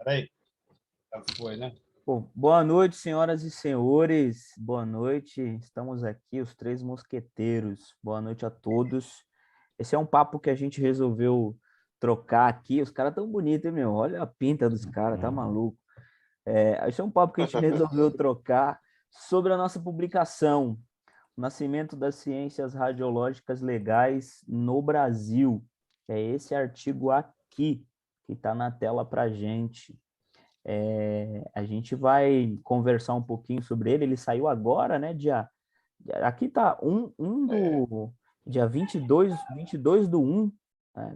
Peraí, já foi, né? Bom, boa noite, senhoras e senhores. Boa noite. Estamos aqui, os três mosqueteiros. Boa noite a todos. Esse é um papo que a gente resolveu trocar aqui. Os caras tão bonitos, hein, meu? Olha a pinta dos caras, tá maluco? Esse é um papo que a gente resolveu trocar sobre a nossa publicação, o nascimento das ciências radiológicas legais no Brasil. É esse artigo aqui que está na tela para gente. A gente vai conversar um pouquinho sobre ele. Ele saiu agora, né? Aqui tá dia 22 do 1.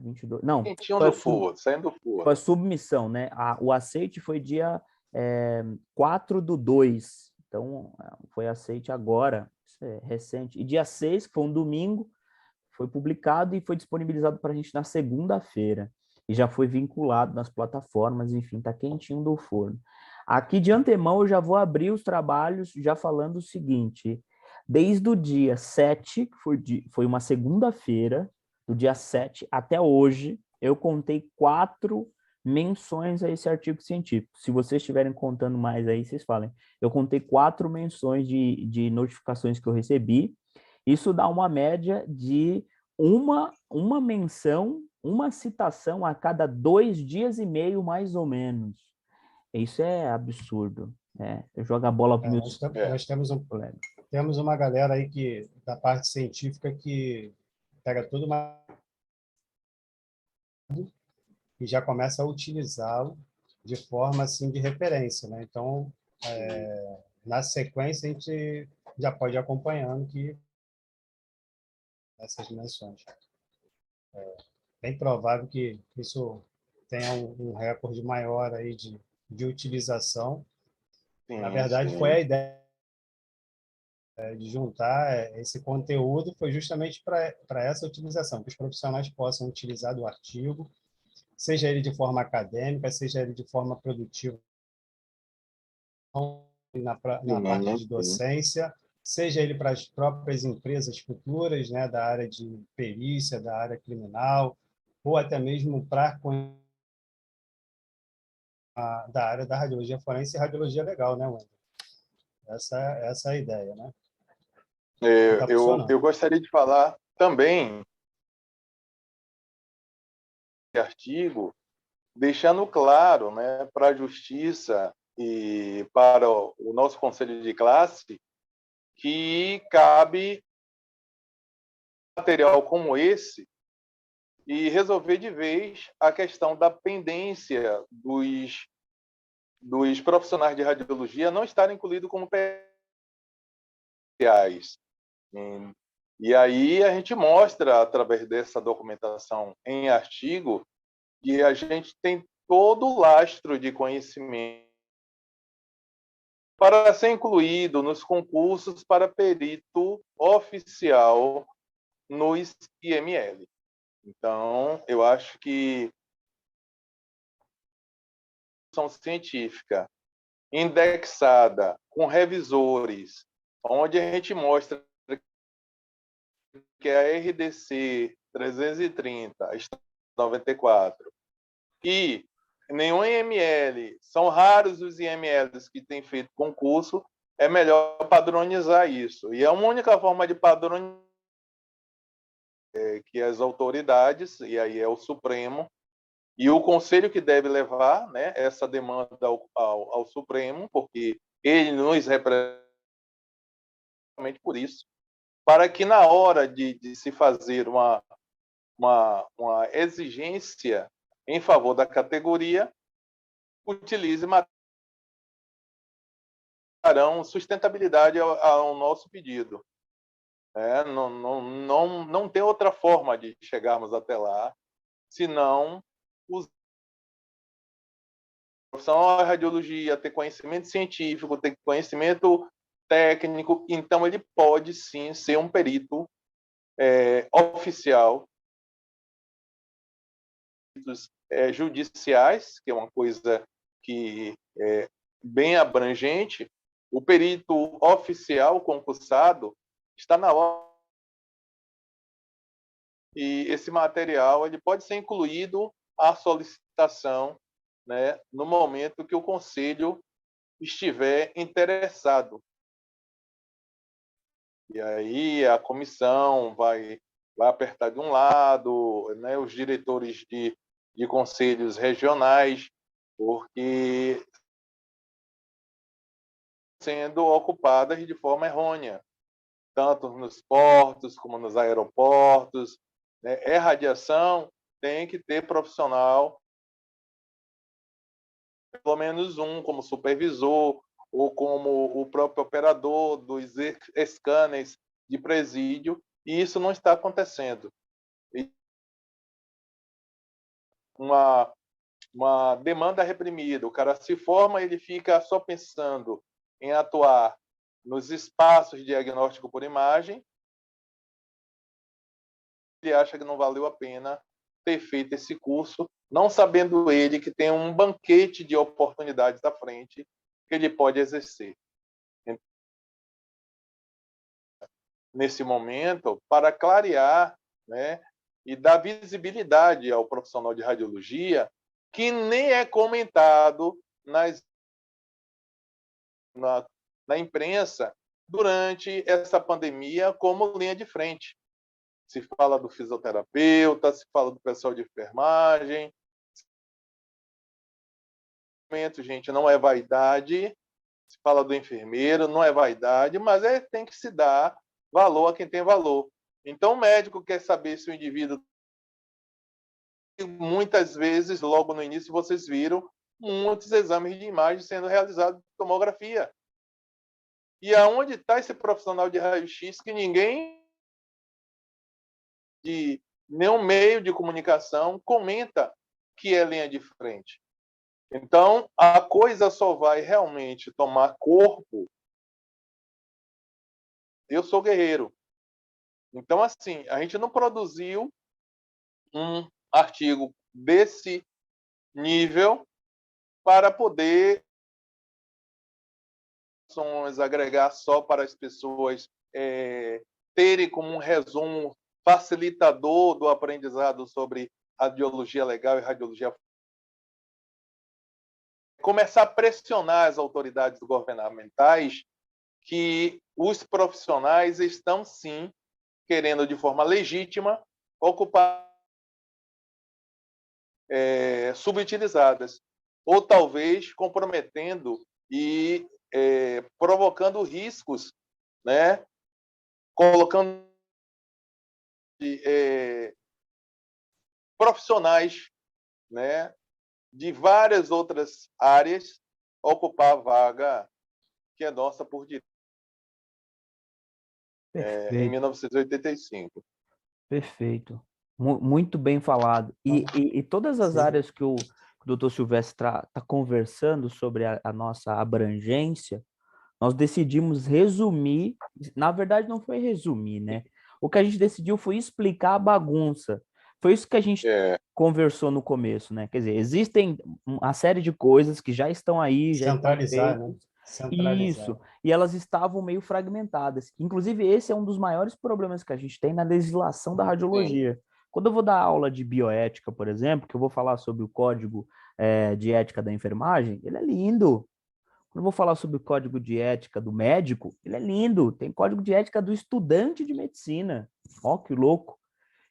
22, não, Quentinho foi do forno, saindo do foi a forno. submissão, né? O aceite foi dia 4 do 2. Então, foi aceite agora, isso é recente. E dia 6, que foi um domingo, foi publicado e foi disponibilizado para a gente na segunda-feira. E já foi vinculado nas plataformas, enfim, tá quentinho do forno. Aqui de antemão eu já vou abrir os trabalhos já falando o seguinte: desde o dia 7, que foi uma segunda-feira, do dia 7 até hoje, eu contei 4 menções a esse artigo científico. Se vocês estiverem contando mais aí, vocês falem. Eu contei 4 menções de notificações que eu recebi. Isso dá uma média de uma menção, uma citação a cada 2 dias e meio, mais ou menos. Isso é absurdo. Né? Eu jogo a bola para Nós, meus nós colegas. temos uma galera aí que, da parte científica que pega tudo e já começa a utilizá-lo de forma assim de referência, né? Então, na sequência, a gente já pode ir acompanhando que essas dimensões. Bem provável que isso tenha um recorde maior aí de utilização. Na Sim, verdade, foi sim. a ideia de juntar esse conteúdo, foi justamente para essa utilização, que os profissionais possam utilizar do artigo, seja ele de forma acadêmica, seja ele de forma produtiva na parte Sim, de sim. docência, seja ele para as próprias empresas futuras, né, da área de perícia, da área criminal, ou até mesmo para da área da radiologia forense e radiologia legal, né, Wendel? Essa é a ideia, né? Está Eu funcionando. gostaria de falar também de artigo, deixando claro, né, para a Justiça e para o nosso Conselho de Classe que cabe material como esse e resolver de vez a questão da pendência dos profissionais de radiologia não estarem incluídos como PRs. E aí a gente mostra, através dessa documentação em artigo, que a gente tem todo o lastro de conhecimento para ser incluído nos concursos para perito oficial no IML. Então, eu acho que a produção científica indexada com revisores, onde a gente mostra que a RDC 330, 94, e nenhum IML, são raros os IMLs que têm feito concurso, é melhor padronizar isso. E a única forma de padronizar é que as autoridades, e aí é o Supremo, e o Conselho que deve levar, né, essa demanda ao Supremo, porque ele nos representa por isso, para que na hora de se fazer uma exigência em favor da categoria, utilize darão sustentabilidade ao nosso pedido. Não tem outra forma de chegarmos até lá, senão usar a profissão da radiologia, ter conhecimento científico, ter conhecimento técnico, então ele pode sim ser um perito oficial, judiciais, que é uma coisa que é bem abrangente. O perito oficial concursado está na hora, e esse material ele pode ser incluído à solicitação né, no momento que o conselho estiver interessado. E aí a comissão vai apertar de um lado, né, os diretores de conselhos regionais, porque sendo ocupadas de forma errônea, tanto nos portos como nos aeroportos, né? É radiação, tem que ter profissional, pelo menos um como supervisor ou como o próprio operador dos scanners de presídio, e isso não está acontecendo. E uma demanda reprimida, o cara se forma, ele fica só pensando em atuar nos espaços de diagnóstico por imagem, ele acha que não valeu a pena ter feito esse curso, não sabendo ele que tem um banquete de oportunidades à frente que ele pode exercer. Nesse momento, para clarear, né, e dar visibilidade ao profissional de radiologia, que nem é comentado na imprensa durante essa pandemia como linha de frente. Se fala do fisioterapeuta, se fala do pessoal de enfermagem. Gente, não é vaidade, se fala do enfermeiro, não é vaidade, mas tem que se dar valor a quem tem valor. Então, o médico quer saber se o indivíduo... Muitas vezes, logo no início, vocês viram muitos exames de imagem sendo realizados de tomografia. E aonde está esse profissional de raio-x que ninguém, de nenhum meio de comunicação, comenta que é linha de frente? Então, a coisa só vai realmente tomar corpo. Eu sou guerreiro. Então, assim, a gente não produziu um artigo desse nível para poder agregar só para as pessoas terem como um resumo facilitador do aprendizado sobre radiologia legal e radiologia. Começar a pressionar as autoridades governamentais que os profissionais estão, sim, querendo, de forma legítima, ocupar subutilizadas, ou talvez comprometendo e provocando riscos, né? Colocando profissionais, né, de várias outras áreas ocupar a vaga que é nossa por direito em 1985. Perfeito. Muito bem falado. E todas as Sim. áreas que o Dr. Silvestre está conversando sobre a nossa abrangência, nós decidimos resumir, na verdade não foi resumir, né? O que a gente decidiu foi explicar a bagunça. Foi isso que a gente conversou no começo, né? Quer dizer, existem uma série de coisas que já estão aí, já estão Centralizar, né? feitas. Centralizar. Isso, e elas estavam meio fragmentadas. Inclusive, esse é um dos maiores problemas que a gente tem na legislação da radiologia. Sim. Quando eu vou dar aula de bioética, por exemplo, que eu vou falar sobre o código de ética da enfermagem, ele é lindo. Quando eu vou falar sobre o código de ética do médico, ele é lindo. Tem código de ética do estudante de medicina. Ó, que louco.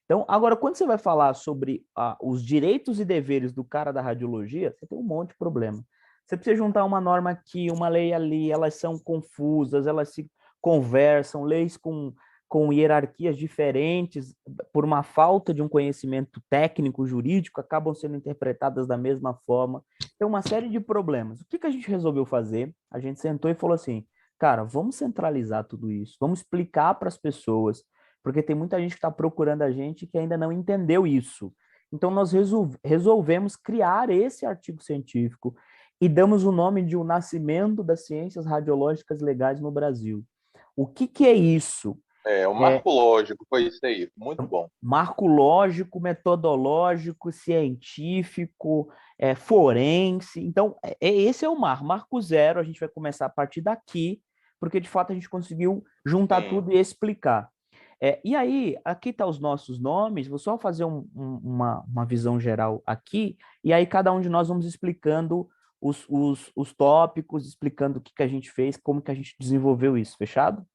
Então, agora, quando você vai falar sobre os direitos e deveres do cara da radiologia, você tem um monte de problema. Você precisa juntar uma norma aqui, uma lei ali, elas são confusas, elas se conversam, leis com hierarquias diferentes, por uma falta de um conhecimento técnico, jurídico, acabam sendo interpretadas da mesma forma. Tem uma série de problemas. O que a gente resolveu fazer? A gente sentou e falou assim, cara, vamos centralizar tudo isso, vamos explicar para as pessoas, porque tem muita gente que está procurando a gente que ainda não entendeu isso. Então, nós resolvemos criar esse artigo científico e damos o nome de O Nascimento das Ciências Radiológicas Legais no Brasil. O que é isso? O marco lógico foi isso aí, muito bom. Marco lógico, metodológico, científico, forense. Então, esse é o marco zero. A gente vai começar a partir daqui, porque de fato a gente conseguiu juntar tudo e explicar. E aí, aqui estão os nossos nomes, vou só fazer uma visão geral aqui, e aí cada um de nós vamos explicando os tópicos, explicando o que a gente fez, como que a gente desenvolveu isso, fechado?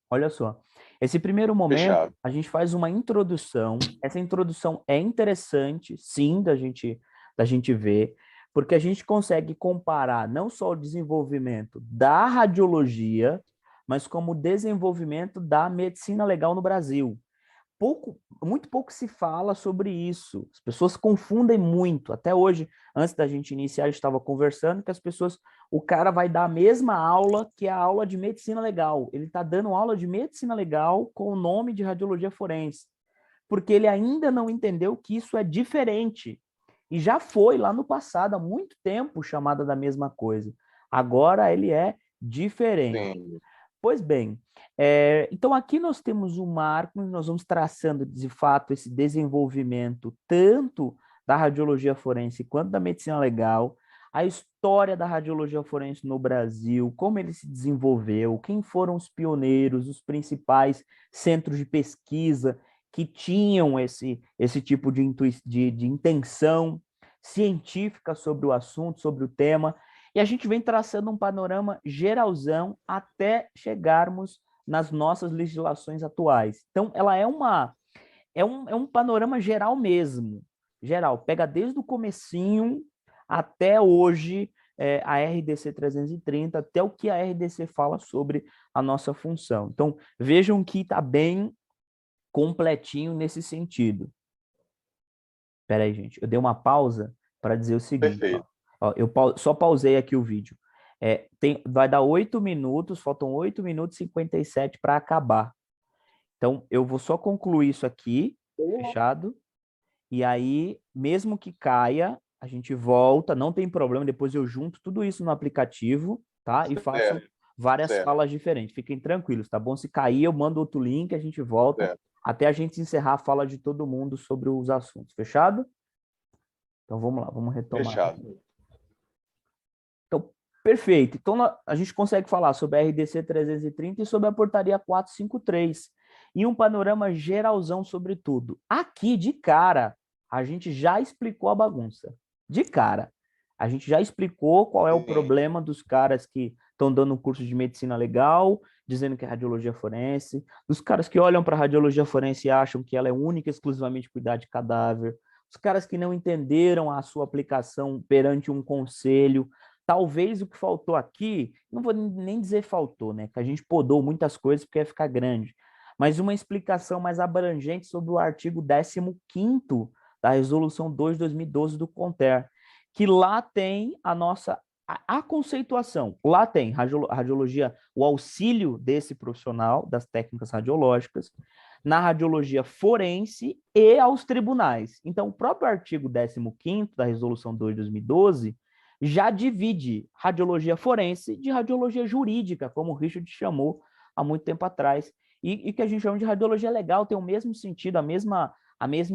Olha só, esse primeiro momento, Fechado. a gente faz uma introdução, essa introdução é interessante, sim, da gente ver, porque a gente consegue comparar não só o desenvolvimento da radiologia, mas como o desenvolvimento da medicina legal no Brasil. Muito pouco se fala sobre isso. As pessoas confundem muito. Até hoje, antes da gente iniciar, a gente estava conversando que o cara vai dar a mesma aula que a aula de medicina legal. Ele está dando aula de medicina legal com o nome de radiologia forense, porque ele ainda não entendeu que isso é diferente. E já foi lá no passado, há muito tempo, chamada da mesma coisa. Agora ele é diferente. Sim. Pois bem, então aqui nós temos um marco, nós vamos traçando de fato esse desenvolvimento tanto da radiologia forense quanto da medicina legal, a história da radiologia forense no Brasil, como ele se desenvolveu, quem foram os pioneiros, os principais centros de pesquisa que tinham esse tipo de intenção científica sobre o assunto, sobre o tema. E a gente vem traçando um panorama geralzão até chegarmos nas nossas legislações atuais. Então, ela é um panorama geral mesmo. Geral, pega desde o comecinho até hoje a RDC 330, até o que a RDC fala sobre a nossa função. Então, vejam que está bem completinho nesse sentido. Espera aí, gente. Eu dei uma pausa para dizer o seguinte. Perfeito. Eu só pausei aqui o vídeo. Vai dar 8 minutos, faltam 8 minutos e 57 para acabar. Então, eu vou só concluir isso aqui, fechado. E aí, mesmo que caia, a gente volta, não tem problema, depois eu junto tudo isso no aplicativo, tá? E faço várias falas diferentes. Fiquem tranquilos, tá bom? Se cair, eu mando outro link, a gente volta até a gente encerrar a fala de todo mundo sobre os assuntos. Fechado? Então, vamos lá, vamos retomar. Fechado. Então, perfeito. Então, a gente consegue falar sobre a RDC 330 e sobre a portaria 453. E um panorama geralzão sobre tudo. Aqui, de cara, a gente já explicou a bagunça. De cara. A gente já explicou qual é o problema dos caras que estão dando um curso de medicina legal, dizendo que é radiologia forense, dos caras que olham para a radiologia forense e acham que ela é única e exclusivamente cuidar de cadáver, os caras que não entenderam a sua aplicação perante um conselho. Talvez o que faltou aqui, não vou nem dizer faltou, né? Que a gente podou muitas coisas porque ia ficar grande, mas uma explicação mais abrangente sobre o artigo 15º da Resolução 2 de 2012 do CONTER, que lá tem a conceituação. Lá tem radiologia, o auxílio desse profissional das técnicas radiológicas, na radiologia forense e aos tribunais. Então, o próprio artigo 15º da Resolução 2 de 2012 já divide radiologia forense de radiologia jurídica, como o Richard chamou há muito tempo atrás, e que a gente chama de radiologia legal, tem o mesmo sentido, a mesma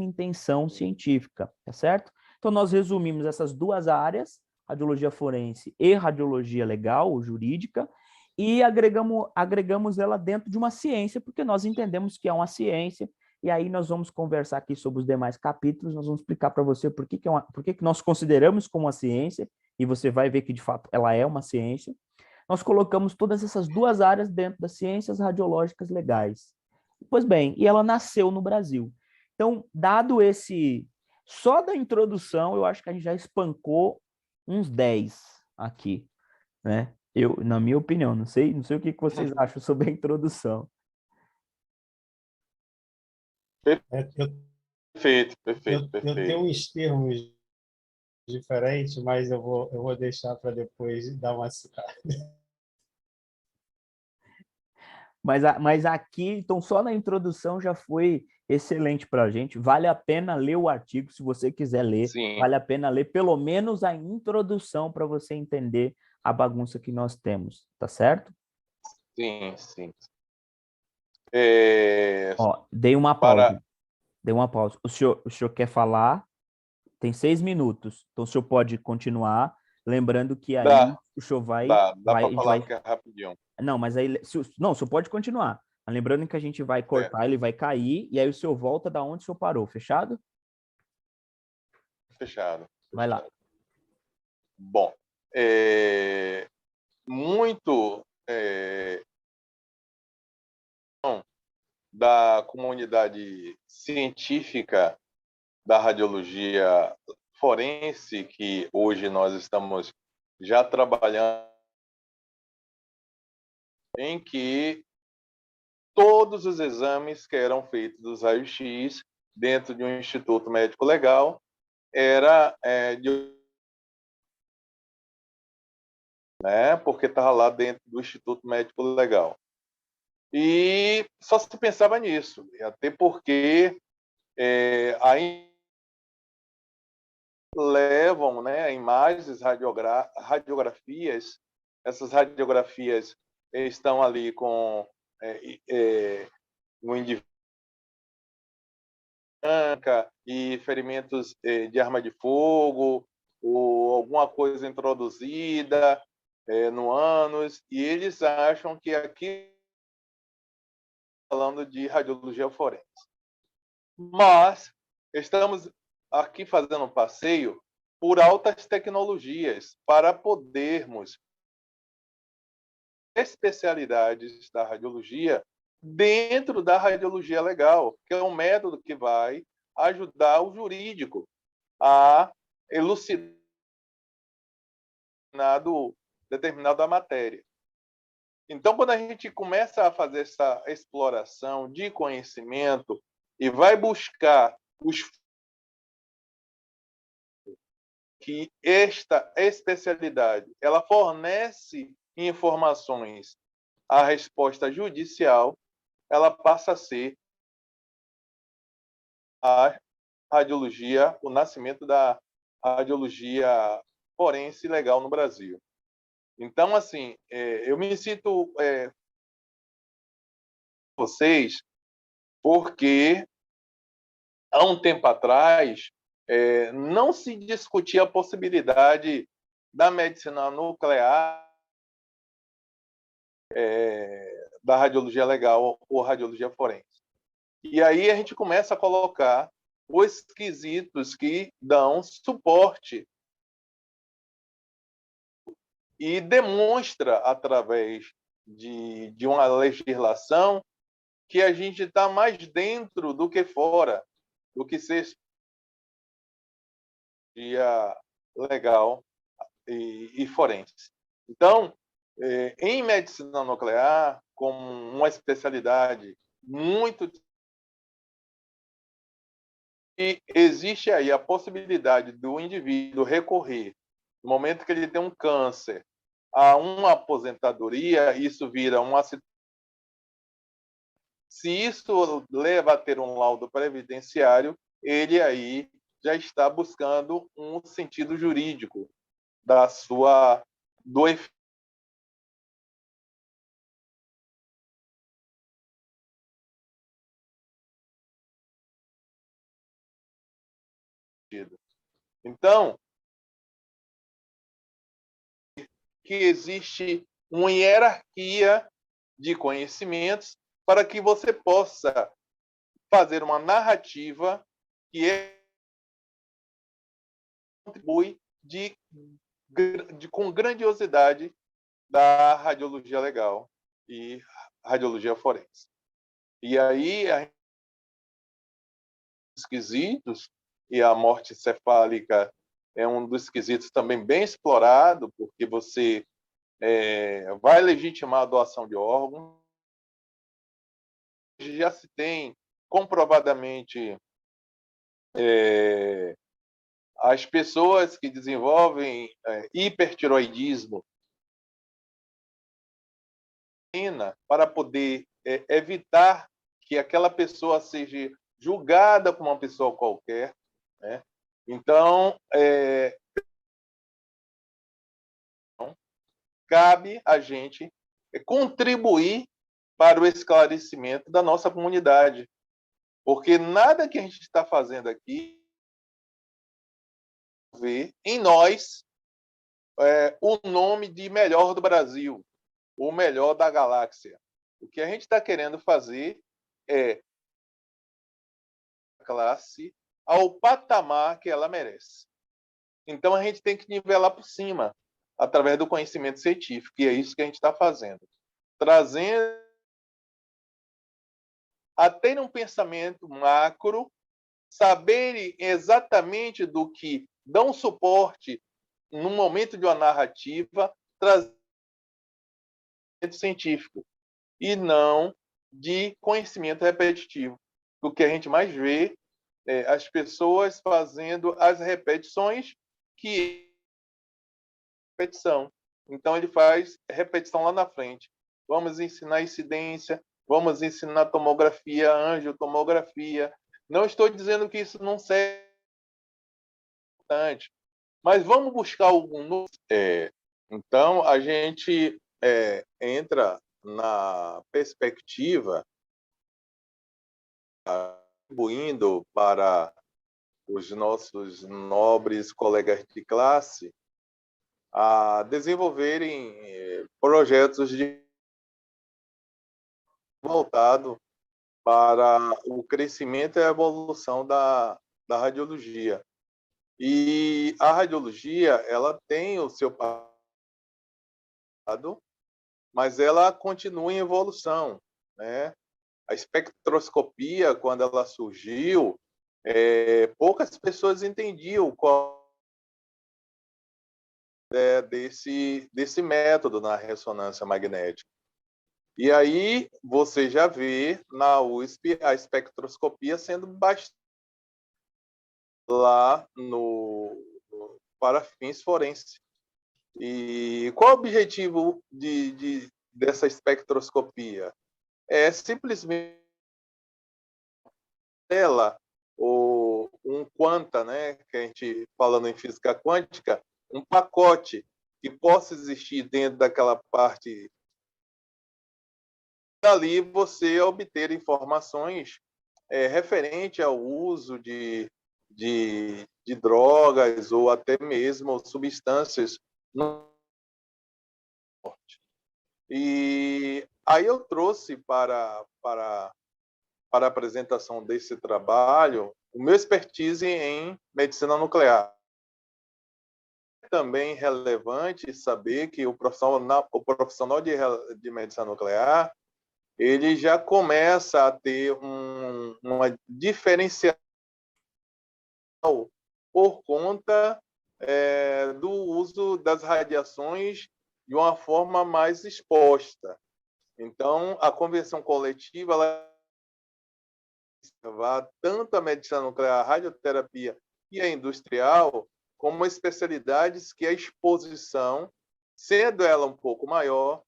intenção científica, tá certo? Então, nós resumimos essas duas áreas, radiologia forense e radiologia legal, ou jurídica, e agregamos ela dentro de uma ciência, porque nós entendemos que é uma ciência, e aí nós vamos conversar aqui sobre os demais capítulos, nós vamos explicar para você por que nós consideramos como uma ciência, e você vai ver que, de fato, ela é uma ciência. Nós colocamos todas essas duas áreas dentro das ciências radiológicas legais. Pois bem, e ela nasceu no Brasil. Então, dado só da introdução, eu acho que a gente já espancou uns 10 aqui, né? Na minha opinião, não sei o que vocês acham sobre a introdução. Perfeito. Eu tenho uns termos diferentes, mas eu vou deixar para depois dar uma citada. Mas aqui, então, só na introdução já foi excelente para a gente. Vale a pena ler o artigo, se você quiser ler. Sim. Vale a pena ler pelo menos a introdução para você entender a bagunça que nós temos, tá certo? Sim. Ó, dei uma pausa. O senhor quer falar? Tem 6 minutos. Então, o senhor pode continuar. Lembrando que aí o senhor vai... Dá para falar que é rapidinho. Não, mas aí... Não, o senhor pode continuar. Lembrando que a gente vai cortar, ele vai cair, e aí o senhor volta da onde o senhor parou, fechado? Fechado. Vai lá. Bom, muito da comunidade científica da radiologia forense, que hoje nós estamos já trabalhando, em que todos os exames que eram feitos dos raios-x dentro de um instituto médico legal era porque estava lá dentro do Instituto Médico Legal. E só se pensava nisso, até porque aí levam, imagens, radiografias. Essas radiografias estão ali com um indivíduo e ferimentos de arma de fogo, ou alguma coisa introduzida no ânus, e eles acham que aqui falando de radiologia forense. Mas estamos aqui fazendo um passeio por altas tecnologias para podermos especialidades da radiologia dentro da radiologia legal, que é um método que vai ajudar o jurídico a elucidar determinada matéria. Então, quando a gente começa a fazer essa exploração de conhecimento e vai buscar que esta especialidade ela fornece informações à resposta judicial, ela passa a ser a radiologia, o nascimento da radiologia forense legal no Brasil. Então, assim, eu me sinto vocês porque há um tempo atrás não se discutia a possibilidade da medicina nuclear, da radiologia legal ou radiologia forense. E aí a gente começa a colocar os quesitos que dão suporte e demonstra, através de uma legislação, que a gente está mais dentro do que fora, do que ser legal e forense. Então, em medicina nuclear, como uma especialidade muito... E existe aí a possibilidade do indivíduo recorrer, no momento que ele tem um câncer, a uma aposentadoria, isso vira uma situação. Se isso leva a ter um laudo previdenciário, ele aí já está buscando um sentido jurídico do efeito. Então, que existe uma hierarquia de conhecimentos para que você possa fazer uma narrativa que contribui com grandiosidade da radiologia legal e radiologia forense. E aí, os quesitos, e a morte cefálica é um dos quesitos também bem explorado, porque você vai legitimar a doação de órgãos. Já se tem comprovadamente as pessoas que desenvolvem hipertiroidismo para poder evitar que aquela pessoa seja julgada como uma pessoa qualquer, né? Então, cabe a gente contribuir para o esclarecimento da nossa comunidade, porque nada que a gente está fazendo aqui vê em nós o nome de melhor do Brasil, o melhor da galáxia. O que a gente está querendo fazer é a classe ao patamar que ela merece. Então, a gente tem que nivelar por cima, através do conhecimento científico, e é isso que a gente está fazendo. Trazendo a ter um pensamento macro, saberem exatamente do que dão suporte no momento de uma narrativa, trazendo científico, e não de conhecimento repetitivo. O que a gente mais vê é as pessoas fazendo as repetições que repetição. Então, ele faz repetição lá na frente. Vamos ensinar incidência, vamos ensinar tomografia, angiotomografia. Não estou dizendo que isso não serve, mas vamos buscar algum novo. Então, a gente entra na perspectiva, contribuindo para os nossos nobres colegas de classe a desenvolverem projetos voltado para o crescimento e a evolução da radiologia. E a radiologia, ela tem o seu passado, mas ela continua em evolução, né? A espectroscopia, quando ela surgiu, poucas pessoas entendiam qual é desse método na ressonância magnética. E aí você já vê na USP a espectroscopia sendo bastante lá para fins forenses. E qual o objetivo dessa espectroscopia? É simplesmente ela, ou um quanta, né, que a gente falando em física quântica, um pacote que possa existir dentro daquela parte. Dali você obter informações referente ao uso de drogas ou até mesmo substâncias no esporte. E aí eu trouxe para a apresentação desse trabalho o meu expertise em medicina nuclear. É também relevante saber que o profissional de medicina nuclear ele já começa a ter uma diferenciação por conta do uso das radiações de uma forma mais exposta. Então, a convenção coletiva ela vai tanto a medicina nuclear, a radioterapia e a industrial como especialidades que a exposição, sendo ela um pouco maior,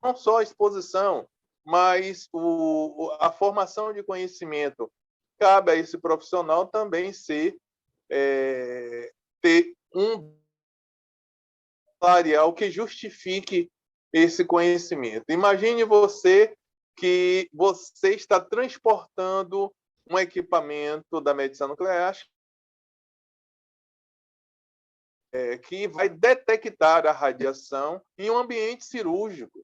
não só a exposição, mas a formação de conhecimento. Cabe a esse profissional também ter um material que justifique esse conhecimento. Imagine você que você está transportando um equipamento da medicina nuclear que vai detectar a radiação em um ambiente cirúrgico.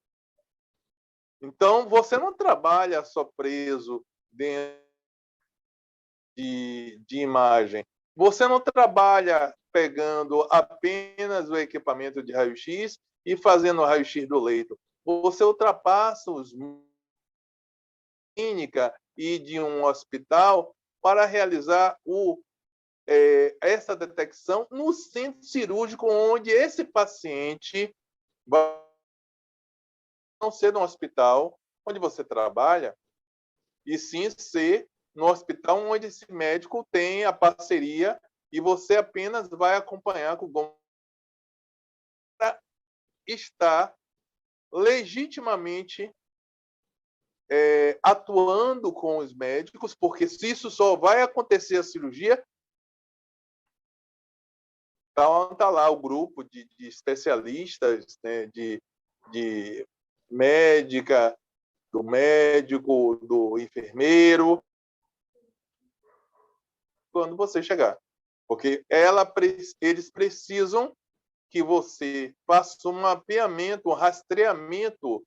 Então, você não trabalha só preso dentro de imagem. Você não trabalha pegando apenas o equipamento de raio-x e fazendo o raio-x do leito. Você ultrapassa os clínica e de um hospital para realizar essa detecção no centro cirúrgico, onde esse paciente vai não ser no hospital onde você trabalha, e sim ser no hospital onde esse médico tem a parceria e você apenas vai acompanhar com o para estar legitimamente atuando com os médicos, porque se isso só vai acontecer a cirurgia, então está lá o grupo de especialistas, né, de médica, do médico, do enfermeiro, quando você chegar. Porque eles precisam que você faça um mapeamento, um rastreamento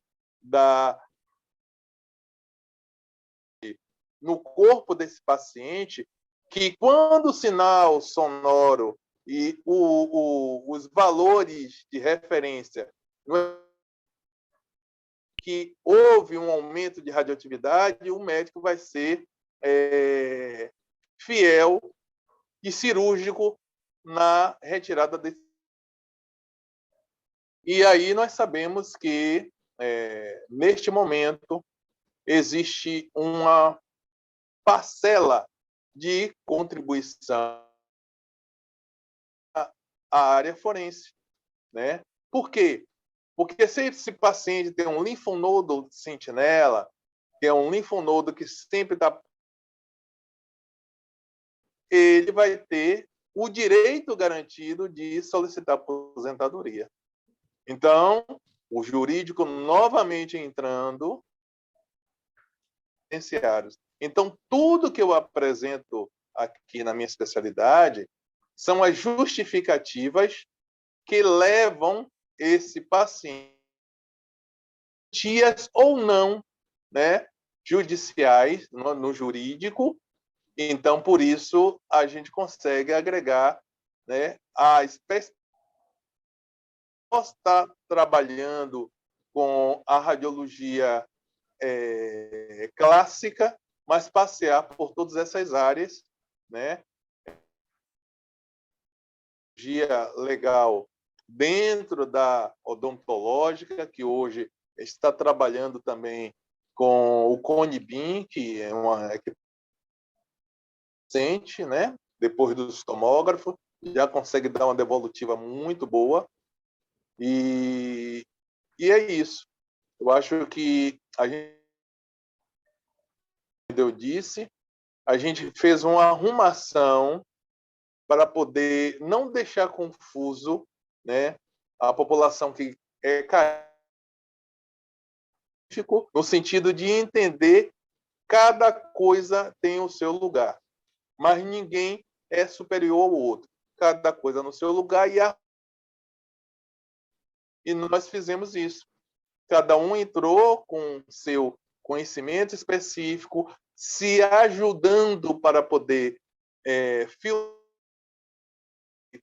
no corpo desse paciente, que quando o sinal sonoro e os valores de referência que houve um aumento de radioatividade, o médico vai ser fiel e cirúrgico na retirada desse. E aí nós sabemos que, neste momento, existe uma parcela de contribuição à área forense, né? Por quê? Porque se esse paciente tem um linfonodo sentinela, que é um linfonodo que sempre está, ele vai ter o direito garantido de solicitar aposentadoria. Então, o jurídico novamente entrando penitenciários. Então, tudo que eu apresento aqui na minha especialidade são as justificativas que levam esse paciente ou não, né, judiciais no jurídico. Então, por isso, a gente consegue agregar, né, a espécie está trabalhando com a radiologia clássica, mas passear por todas essas áreas, né? Radiologia legal dentro da odontológica, que hoje está trabalhando também com o CONIBIM, que é uma recente, né? Depois dos tomógrafos, já consegue dar uma devolutiva muito boa. E é isso. Eu acho que eu disse, a gente fez uma arrumação para poder não deixar confuso, né, a população que é carente, no sentido de entender cada coisa tem o seu lugar, mas ninguém é superior ao outro. Cada coisa no seu lugar e nós fizemos isso. Cada um entrou com seu conhecimento específico, se ajudando para poder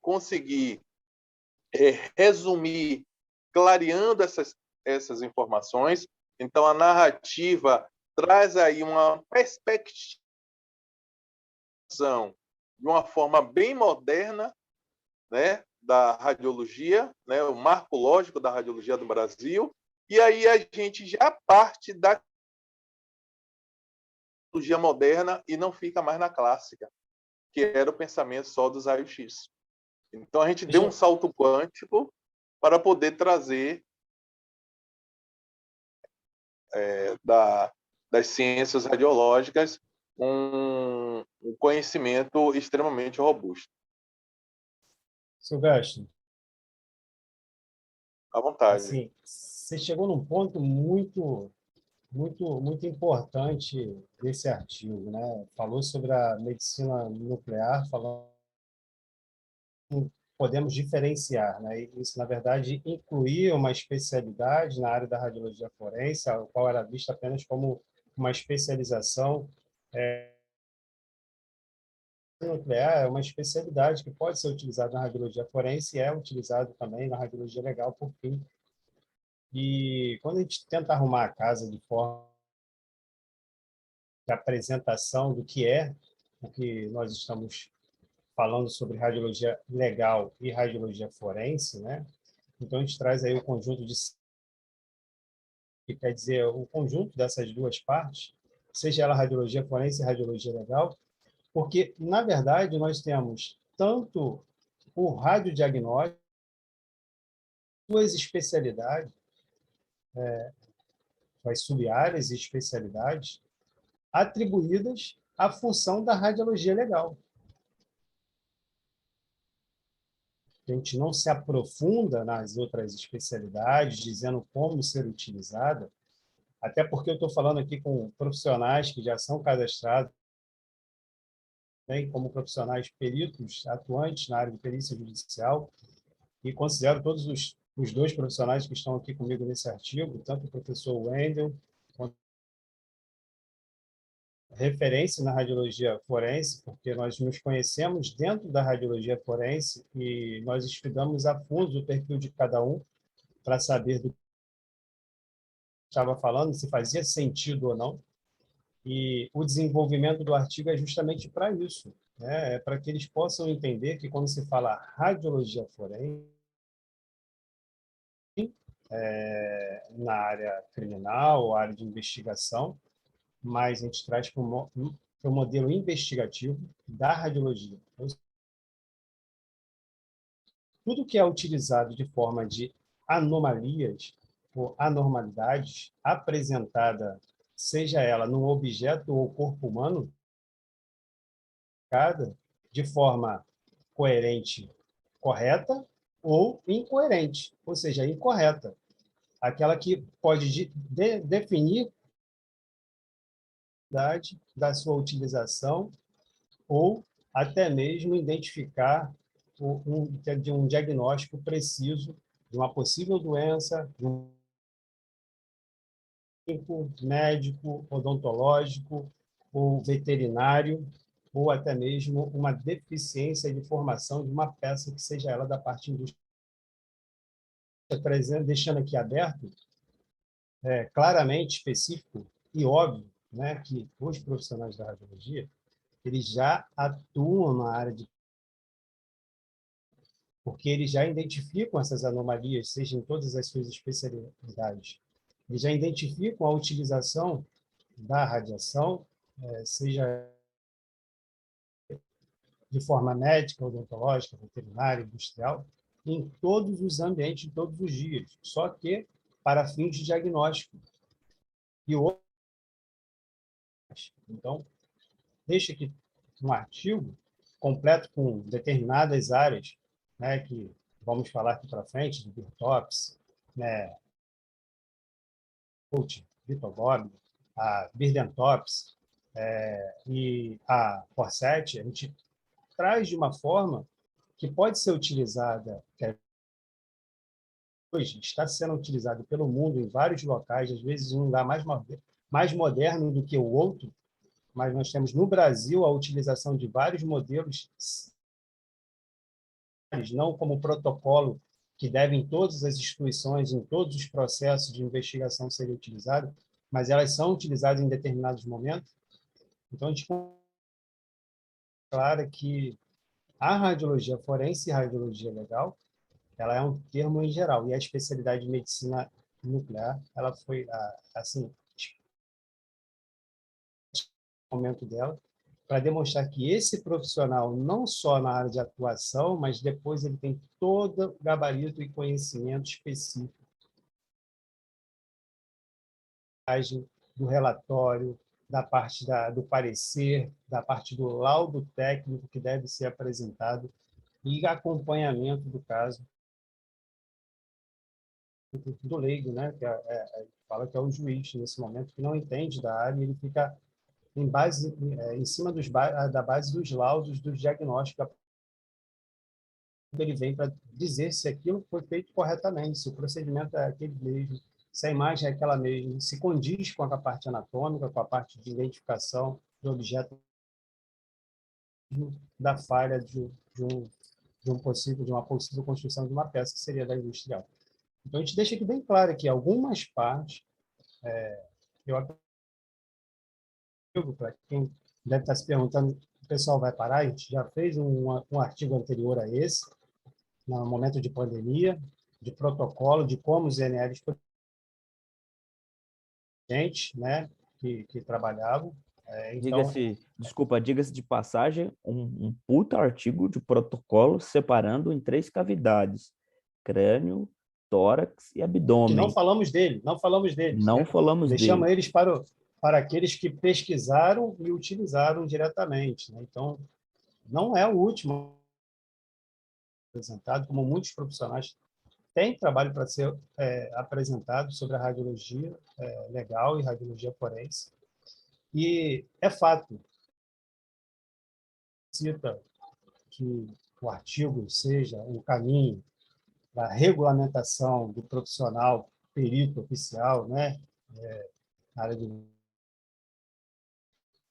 conseguir resumir, clareando essas informações. Então, a narrativa traz aí uma perspectiva de uma forma bem moderna, né, da radiologia, né, o marco lógico da radiologia do Brasil. E aí a gente já parte da radiologia moderna e não fica mais na clássica, que era o pensamento só dos raios-x. Então, a gente deu um salto quântico para poder trazer das ciências radiológicas um conhecimento extremamente robusto. Silvestre, À vontade. assim, você chegou num ponto muito importante desse artigo, né? Falou sobre a medicina nuclear, falando podemos diferenciar, né? Isso, na verdade, incluía uma especialidade na área da radiologia forense, a qual era vista apenas como uma especialização. Nuclear é uma especialidade que pode ser utilizada na radiologia forense e é utilizado também na radiologia legal, por fim. E quando a gente tenta arrumar a casa de forma de apresentação do que é o que nós estamos falando sobre radiologia legal e radiologia forense, né? Então, a gente traz aí o conjunto de... que quer dizer o conjunto dessas duas partes, seja ela radiologia forense e radiologia legal, porque, na verdade, nós temos tanto o radiodiagnóstico, suas especialidades, suas sub-áreas e especialidades, atribuídas à função da radiologia legal. A gente não se aprofunda nas outras especialidades, dizendo como ser utilizada, até porque eu estou falando aqui com profissionais que já são cadastrados, bem como profissionais peritos atuantes na área de perícia judicial, e considero todos os dois profissionais que estão aqui comigo nesse artigo, tanto o professor Wendel, quanto referência na radiologia forense, porque nós nos conhecemos dentro da radiologia forense e nós estudamos a fundo o perfil de cada um para saber do que estava falando, se fazia sentido ou não. E o desenvolvimento do artigo é justamente para isso, né? É para que eles possam entender que quando se fala radiologia forense, na área criminal, área de investigação, mas a gente traz para o modelo investigativo da radiologia. Então, tudo que é utilizado de forma de anomalias ou anormalidades apresentada, seja ela num objeto ou corpo humano, de forma coerente, correta ou incoerente, ou seja, incorreta. Aquela que pode definir a idade da sua utilização ou até mesmo identificar de um diagnóstico preciso de uma possível doença, de um clínico, médico, odontológico ou veterinário, ou até mesmo uma deficiência de formação de uma peça que seja ela da parte industrial. Deixando aqui aberto, claramente específico e óbvio, né, que os profissionais da radiologia eles já atuam na área de porque eles já identificam essas anomalias, seja em todas as suas especialidades. Eles já identificam a utilização da radiação, seja de forma médica, odontológica, veterinária, industrial, em todos os ambientes, todos os dias, só que para fins de diagnóstico. E outros. Então, deixa aqui um artigo completo com determinadas áreas, né, que vamos falar aqui para frente, de Birtops, né, Vitor Bob, a Birdentops e a Forset, a gente traz de uma forma que pode ser utilizada, que hoje está sendo utilizada pelo mundo em vários locais, às vezes em um lugar mais moderno do que o outro, mas nós temos no Brasil a utilização de vários modelos, não como protocolo que deve em todas as instituições, em todos os processos de investigação serem utilizados, mas elas são utilizadas em determinados momentos. Então, a gente clara que a radiologia forense e radiologia legal, ela é um termo em geral, e a especialidade de medicina nuclear, ela foi, assim, o momento dela, para demonstrar que esse profissional, não só na área de atuação, mas depois ele tem todo o gabarito e conhecimento específico do relatório, da parte do parecer, da parte do laudo técnico que deve ser apresentado e acompanhamento do caso do leigo, né? Que fala que é o juiz nesse momento que não entende da área e ele fica em cima da base dos laudos, dos diagnósticos, ele vem para dizer se aquilo foi feito corretamente, se o procedimento é aquele mesmo, se a imagem é aquela mesma, se condiz com a parte anatômica, com a parte de identificação do objeto, da falha de uma possível construção de uma peça que seria da industrial. Então, a gente deixa aqui bem claro que algumas partes, eu acredito, para quem deve estar se perguntando, o pessoal vai parar, a gente já fez um artigo anterior a esse, no momento de pandemia, de protocolo, de como os INLs gente, né, que trabalhavam. Então, Diga-se de passagem, um puta artigo de protocolo separando em 3 cavidades: crânio, tórax e abdômen. não falamos dele, não falamos deles. Não né? falamos Deixamos dele. eles para aqueles que pesquisaram e utilizaram diretamente. Né? Então, não é o último apresentado, como muitos profissionais têm trabalho para ser apresentado sobre a radiologia legal e radiologia forense. E é fato, cita que o artigo seja um caminho para a regulamentação do profissional perito oficial, né, na área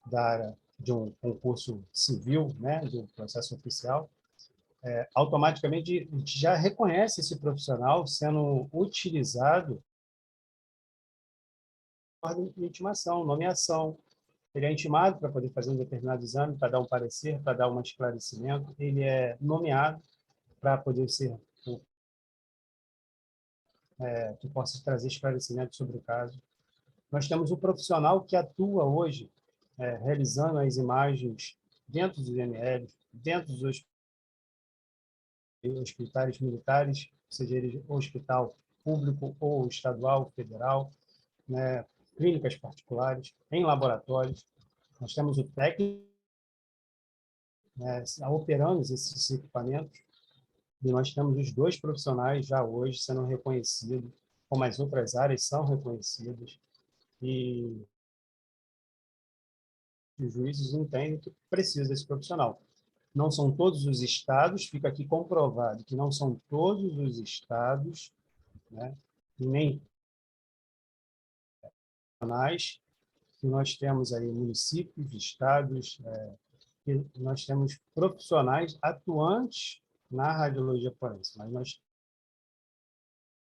da área de um concurso civil, né, do processo oficial, automaticamente a gente já reconhece esse profissional sendo utilizado por ordem de intimação, nomeação. Ele é intimado para poder fazer um determinado exame, para dar um parecer, para dar um esclarecimento. Ele é nomeado para poder ser que possa trazer esclarecimento sobre o caso. Nós temos o profissional que atua hoje realizando as imagens dentro dos IML, dentro dos hospitais militares, seja ele hospital público ou estadual, federal, né, clínicas particulares, em laboratórios. Nós temos o técnico operando esses equipamentos e nós temos os dois profissionais já hoje sendo reconhecidos, como as outras áreas são reconhecidas, e os juízes entendem que precisa desse profissional. Não são todos os estados, fica aqui comprovado que não são todos os estados, né, nem nacionais, que nós temos aí municípios, estados, que nós temos profissionais atuantes na radiologia forense, mas nós temos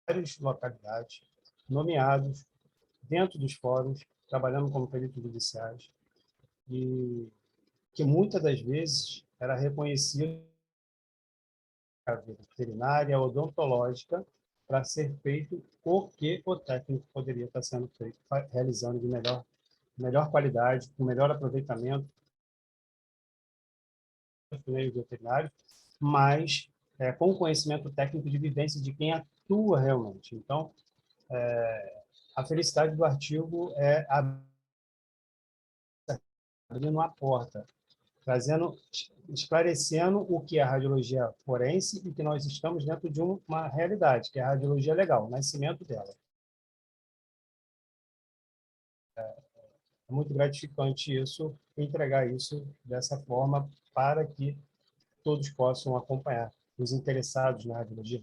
várias localidades nomeados dentro dos fóruns, trabalhando como peritos judiciais, e que muitas das vezes era reconhecido a veterinária odontológica para ser feito o que o técnico poderia estar sendo feito, realizando de melhor qualidade, com melhor aproveitamento dos meios veterinários, mas com conhecimento técnico de vivência de quem atua realmente. Então, a felicidade do artigo é abrindo uma porta, esclarecendo o que é a radiologia forense e que nós estamos dentro de uma realidade, que é a radiologia legal, o nascimento dela. É muito gratificante isso, entregar isso dessa forma para que todos possam acompanhar, os interessados na radiologia.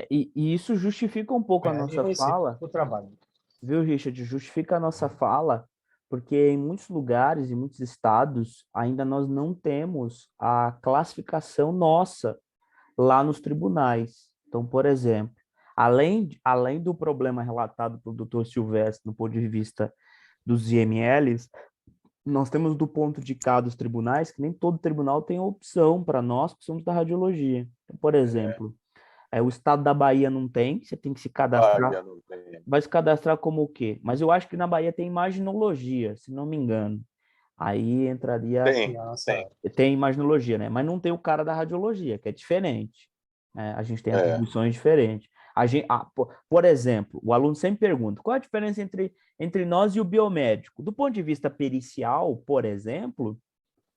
E isso justifica um pouco a nossa fala, o trabalho. viu, Richard? Justifica a nossa fala, porque em muitos lugares, em muitos estados, ainda nós não temos a classificação nossa lá nos tribunais. Então, por exemplo, além do problema relatado pelo Dr. Silvestre no ponto de vista dos IMLs, nós temos do ponto de cá dos tribunais que nem todo tribunal tem opção para nós que somos da radiologia. Então, por exemplo, o estado da Bahia não tem, você tem que se cadastrar. Bahia não tem. Vai se cadastrar como o quê? Mas eu acho que na Bahia tem imaginologia, se não me engano. Aí entraria. Tem imaginologia, né? Mas não tem o cara da radiologia, que é diferente. A gente tem atribuições diferentes. Por exemplo, o aluno sempre pergunta qual a diferença entre nós e o biomédico. Do ponto de vista pericial, por exemplo,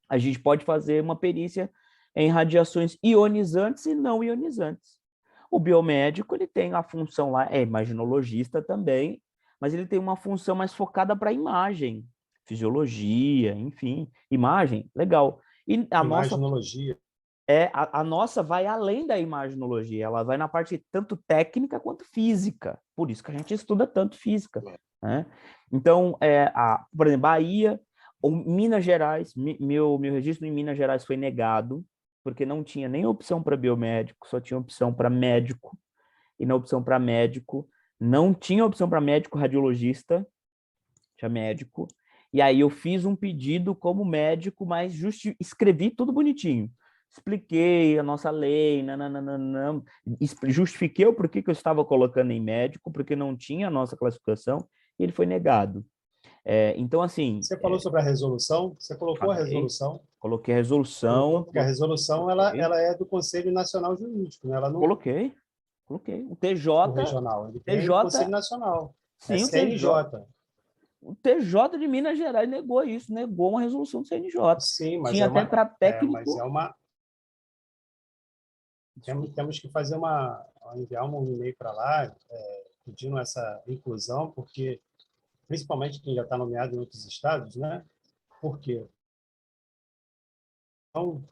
a gente pode fazer uma perícia em radiações ionizantes e não ionizantes. O biomédico ele tem a função lá, é imaginologista também, mas ele tem uma função mais focada para a imagem, fisiologia, enfim, imagem, legal. E a imaginologia. a nossa vai além da imaginologia, ela vai na parte tanto técnica quanto física. Por isso que a gente estuda tanto física. Né? Então, por exemplo, Bahia, ou Minas Gerais, meu registro em Minas Gerais foi negado, porque não tinha nem opção para biomédico, só tinha opção para médico. E na opção para médico, não tinha opção para médico radiologista, tinha médico. E aí eu fiz um pedido como médico, mas escrevi tudo bonitinho. Expliquei a nossa lei, justifiquei o porquê que eu estava colocando em médico, porque não tinha a nossa classificação, e ele foi negado. Então, assim... Você falou sobre a resolução? Você colocou a resolução? Coloquei a resolução. Porque a resolução ela é do Conselho Nacional Jurídico, né? Ela não... Coloquei. O TJ... O regional. Ele tem o Conselho Nacional. Sim, CNJ. O TJ de Minas Gerais negou isso, negou uma resolução do CNJ. Sim, mas tinha até para técnico. Mas é uma... Temos que fazer enviar um e-mail para lá pedindo essa inclusão, porque principalmente quem já está nomeado em outros estados, né? Porque então,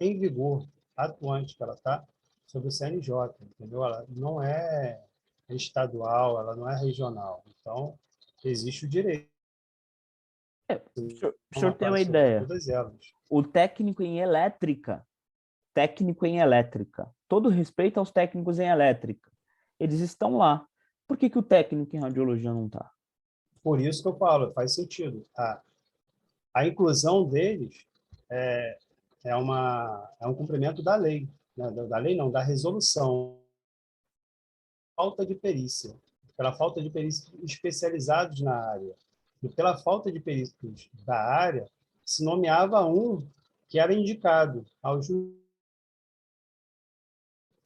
em vigor, atuante que ela está, sobre o CNJ, entendeu? Ela não é estadual, ela não é regional. Então, existe o direito O de senhor uma tem uma parte sobre ideia. todas elas. O técnico em elétrica, todo respeito aos técnicos em elétrica, eles estão lá. Por que, que o técnico em radiologia não está? Por isso que eu falo, faz sentido. A inclusão deles é um cumprimento da lei, né? Da lei não, da resolução. Falta de perícia, pela falta de perícias especializados na área. E pela falta de perícios da área, se nomeava um que era indicado ao juiz.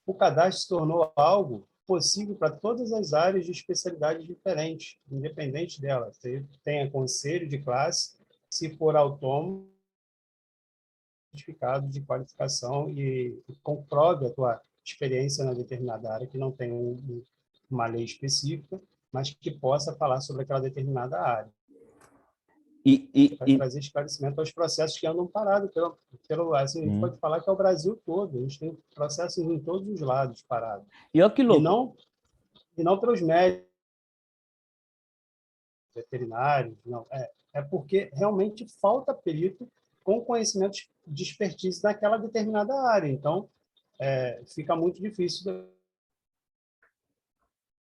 O cadastro se tornou algo possível para todas as áreas de especialidades diferentes, independente dela. Você tenha conselho de classe, se for autônomo, certificado de qualificação e comprove a tua experiência na determinada área, que não tem uma lei específica, mas que possa falar sobre aquela determinada área. Para trazer esclarecimento aos processos que andam parados. Assim, a gente pode falar que é o Brasil todo, a gente tem processos em todos os lados parados. E olha que louco. E não pelos médicos veterinários, não. É porque realmente falta perito com conhecimentos de expertise naquela determinada área. Então, fica muito difícil,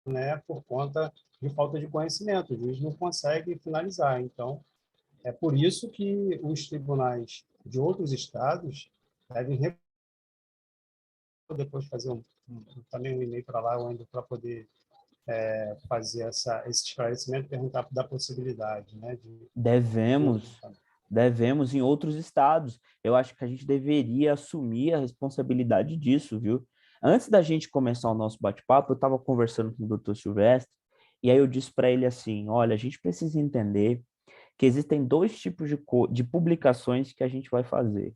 né, por conta de falta de conhecimento. O juiz não consegue finalizar. Então, é por isso que os tribunais de outros estados devem depois fazer também um e-mail para lá, onde para poder fazer esse esclarecimento, perguntar da possibilidade, né, de Devemos em outros estados. Eu acho que a gente deveria assumir a responsabilidade disso, viu? Antes da gente começar o nosso bate-papo, eu estava conversando com o Dr. Silvestre, e aí eu disse para ele assim, olha, a gente precisa entender que existem dois tipos de publicações que a gente vai fazer.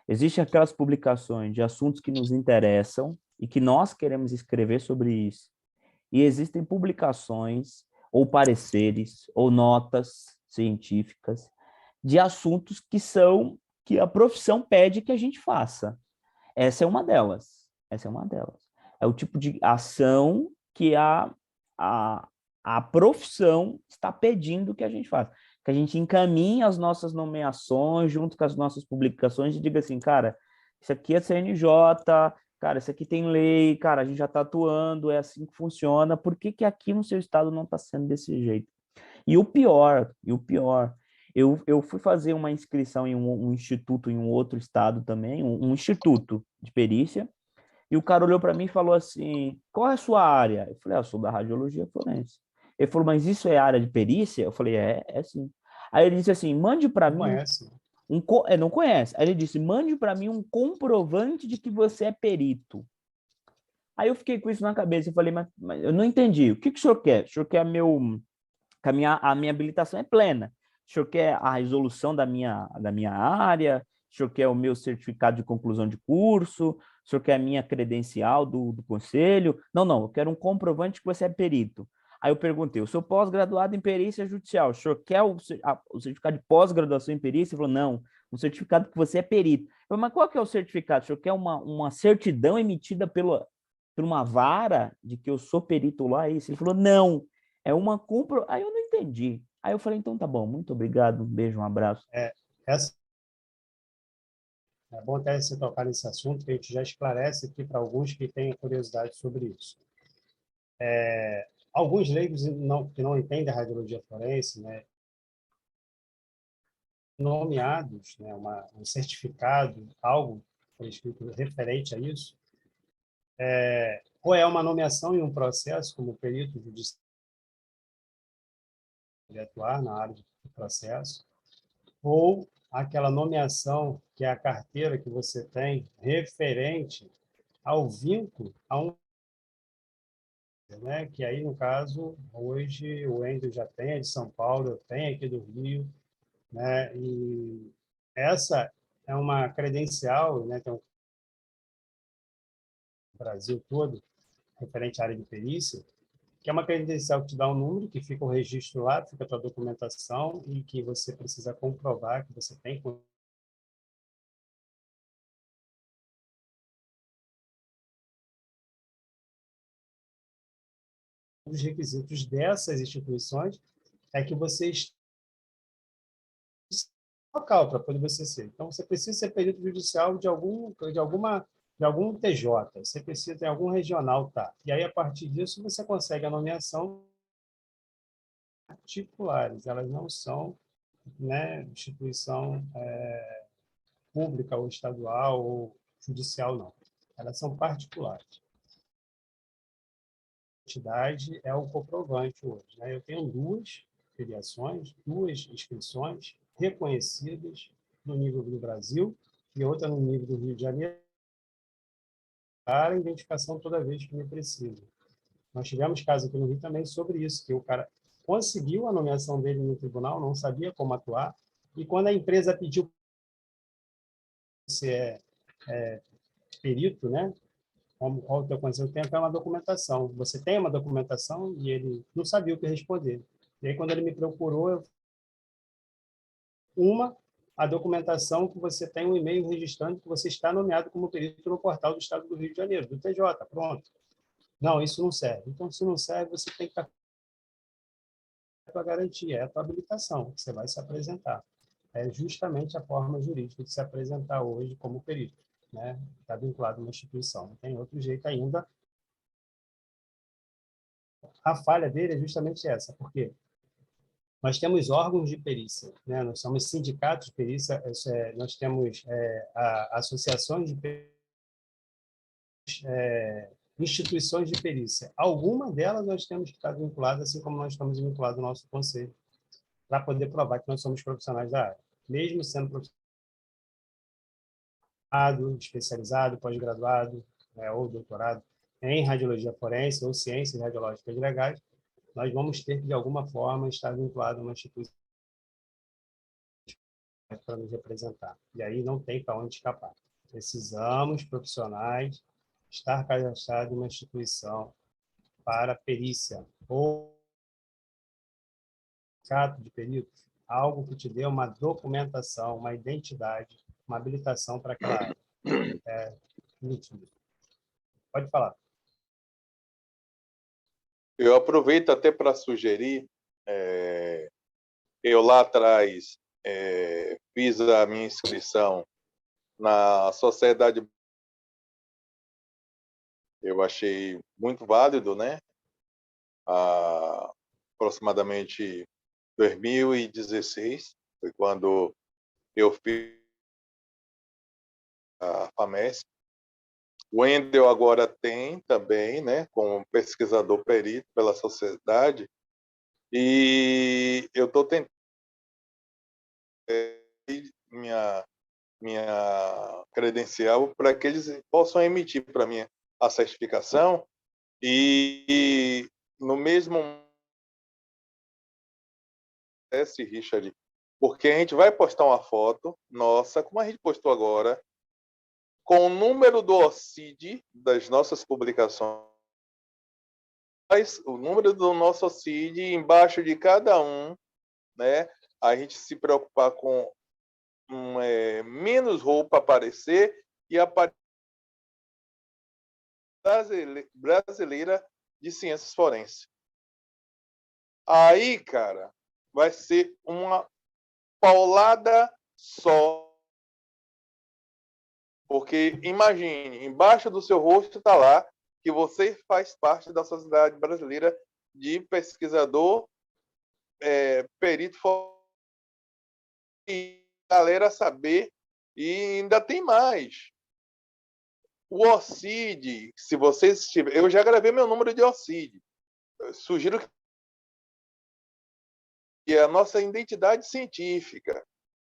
Existem aquelas publicações de assuntos que nos interessam e que nós queremos escrever sobre isso. E existem publicações, ou pareceres, ou notas científicas de assuntos que a profissão pede que a gente faça. Essa é uma delas. Essa é uma delas. É o tipo de ação que a, a profissão está pedindo que a gente faça. Que a gente encaminhe as nossas nomeações junto com as nossas publicações e diga assim, cara, isso aqui é CNJ, cara, isso aqui tem lei, cara, a gente já está atuando, é assim que funciona, por que que aqui no seu estado não está sendo desse jeito? E o pior, eu fui fazer uma inscrição em um instituto em um outro estado também, um instituto de perícia, e o cara olhou para mim e falou assim, qual é a sua área? Eu falei, eu sou da radiologia forense. Ele falou, mas isso é área de perícia? Eu falei, é sim. Aí ele disse assim, mande para mim conhece. não conhece. Aí ele disse, mande para mim um comprovante de que você é perito. Aí eu fiquei com isso na cabeça e falei, mas eu não entendi. O que o senhor quer? O senhor quer que a minha habilitação é plena. O senhor quer a resolução da minha área? O senhor quer o meu certificado de conclusão de curso? O senhor quer a minha credencial do conselho? Não, eu quero um comprovante que você é perito. Aí eu perguntei, eu sou pós-graduado em perícia judicial, o senhor quer o certificado de pós-graduação em perícia? Ele falou, não, um certificado que você é perito. Eu falei, mas qual que é o certificado? O senhor quer uma certidão emitida por uma vara de que eu sou perito lá? Isso? Ele falou, não, é uma compra. Aí eu não entendi. Aí eu falei, então tá bom, muito obrigado, um beijo, um abraço. É bom até você tocar nesse assunto, que a gente já esclarece aqui para alguns que têm curiosidade sobre isso. Alguns leigos que não entendem a radiologia forense, né, nomeados, né, um certificado, algo foi escrito referente a isso, ou é uma nomeação em um processo, como perito judicial de atuar na área do processo, ou aquela nomeação que é a carteira que você tem referente ao vínculo a um, né? Que aí, no caso, hoje o Wendel já tem, é de São Paulo, eu tenho aqui do Rio, né? E essa é uma credencial, né? Tem um Brasil todo, referente à área de perícia, que é uma credencial que te dá um número, que fica o registro lá, fica a tua documentação e que você precisa comprovar que você tem dos requisitos dessas instituições é que você esteja local para poder você ser. Então, você precisa ser perito judicial de algum TJ, você precisa ter algum regional, tá? E aí, a partir disso, você consegue a nomeação particulares, elas não são, né, instituição pública ou estadual ou judicial, não. Elas são particulares. A entidade é o comprovante hoje, né? Eu tenho 2 filiações, 2 inscrições reconhecidas no nível do Brasil e outra no nível do Rio de Janeiro, para a identificação toda vez que me precisa. Nós tivemos casos aqui no Rio também sobre isso, que o cara conseguiu a nomeação dele no tribunal, não sabia como atuar, e quando a empresa pediu você é perito, né? Qual o teu conhecimento? Tem até uma documentação. Você tem uma documentação e ele não sabia o que responder. E aí, quando ele me procurou, a documentação que você tem um e-mail registrando que você está nomeado como perito no portal do Estado do Rio de Janeiro, do TJ, pronto. Não, isso não serve. Então, se não serve, você tem que estar com a garantia, é a tua habilitação, que você vai se apresentar. É justamente a forma jurídica de se apresentar hoje como perito, né? Está vinculado a uma instituição. Não tem outro jeito ainda. A falha dele é justamente essa, porque nós temos órgãos de perícia, né? Nós somos sindicatos de perícia, nós temos associações de perícia, instituições de perícia. Alguma delas nós temos que estar vinculadas, assim como nós estamos vinculados ao nosso conselho, para poder provar que nós somos profissionais da área. Mesmo sendo profissional, especializado, pós-graduado, né, ou doutorado em radiologia forense ou ciências radiológicas legais, nós vamos ter que, de alguma forma, estar vinculado a uma instituição para nos representar. E aí não tem para onde escapar. Precisamos, profissionais, estar cadastrados em uma instituição para perícia ou sindicato de peritos, algo que te dê uma documentação, uma identidade, uma habilitação para aquela área. Nítido. Pode falar. Eu aproveito até para sugerir, eu lá atrás fiz a minha inscrição na Sociedade, eu achei muito válido, né? Aproximadamente 2016 foi quando eu fiz a FAMESP. O Wendel agora tem também, né, como pesquisador perito pela sociedade, e eu estou tentando minha credencial para que eles possam emitir para mim a certificação e no mesmo Richard, porque a gente vai postar uma foto nossa, como a gente postou agora, com o número do OCID das nossas publicações, o número do nosso OCID embaixo de cada um, né? A gente se preocupar com menos roupa aparecer e a brasileira de ciências forenses. Aí, cara, vai ser uma paulada só. Porque imagine, embaixo do seu rosto está lá que você faz parte da Sociedade Brasileira de Pesquisador Perito Forense. E a galera saber, e ainda tem mais. O OCID, se vocês tiverem... Eu já gravei meu número de OCID. Eu sugiro que a nossa identidade científica.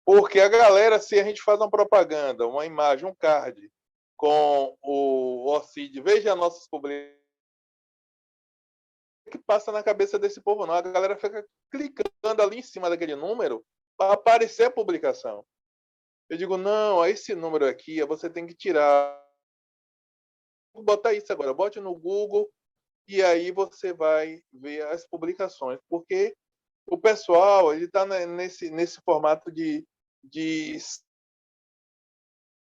Porque a galera, se a gente faz uma propaganda, uma imagem, um card com o OCID, veja nossas publicações, que passa na cabeça desse povo não. A galera fica clicando ali em cima daquele número para aparecer a publicação. Eu digo, não, esse número aqui você tem que tirar. Vou botar isso agora, bote no Google e aí você vai ver as publicações. Porque o pessoal ele está nesse formato de que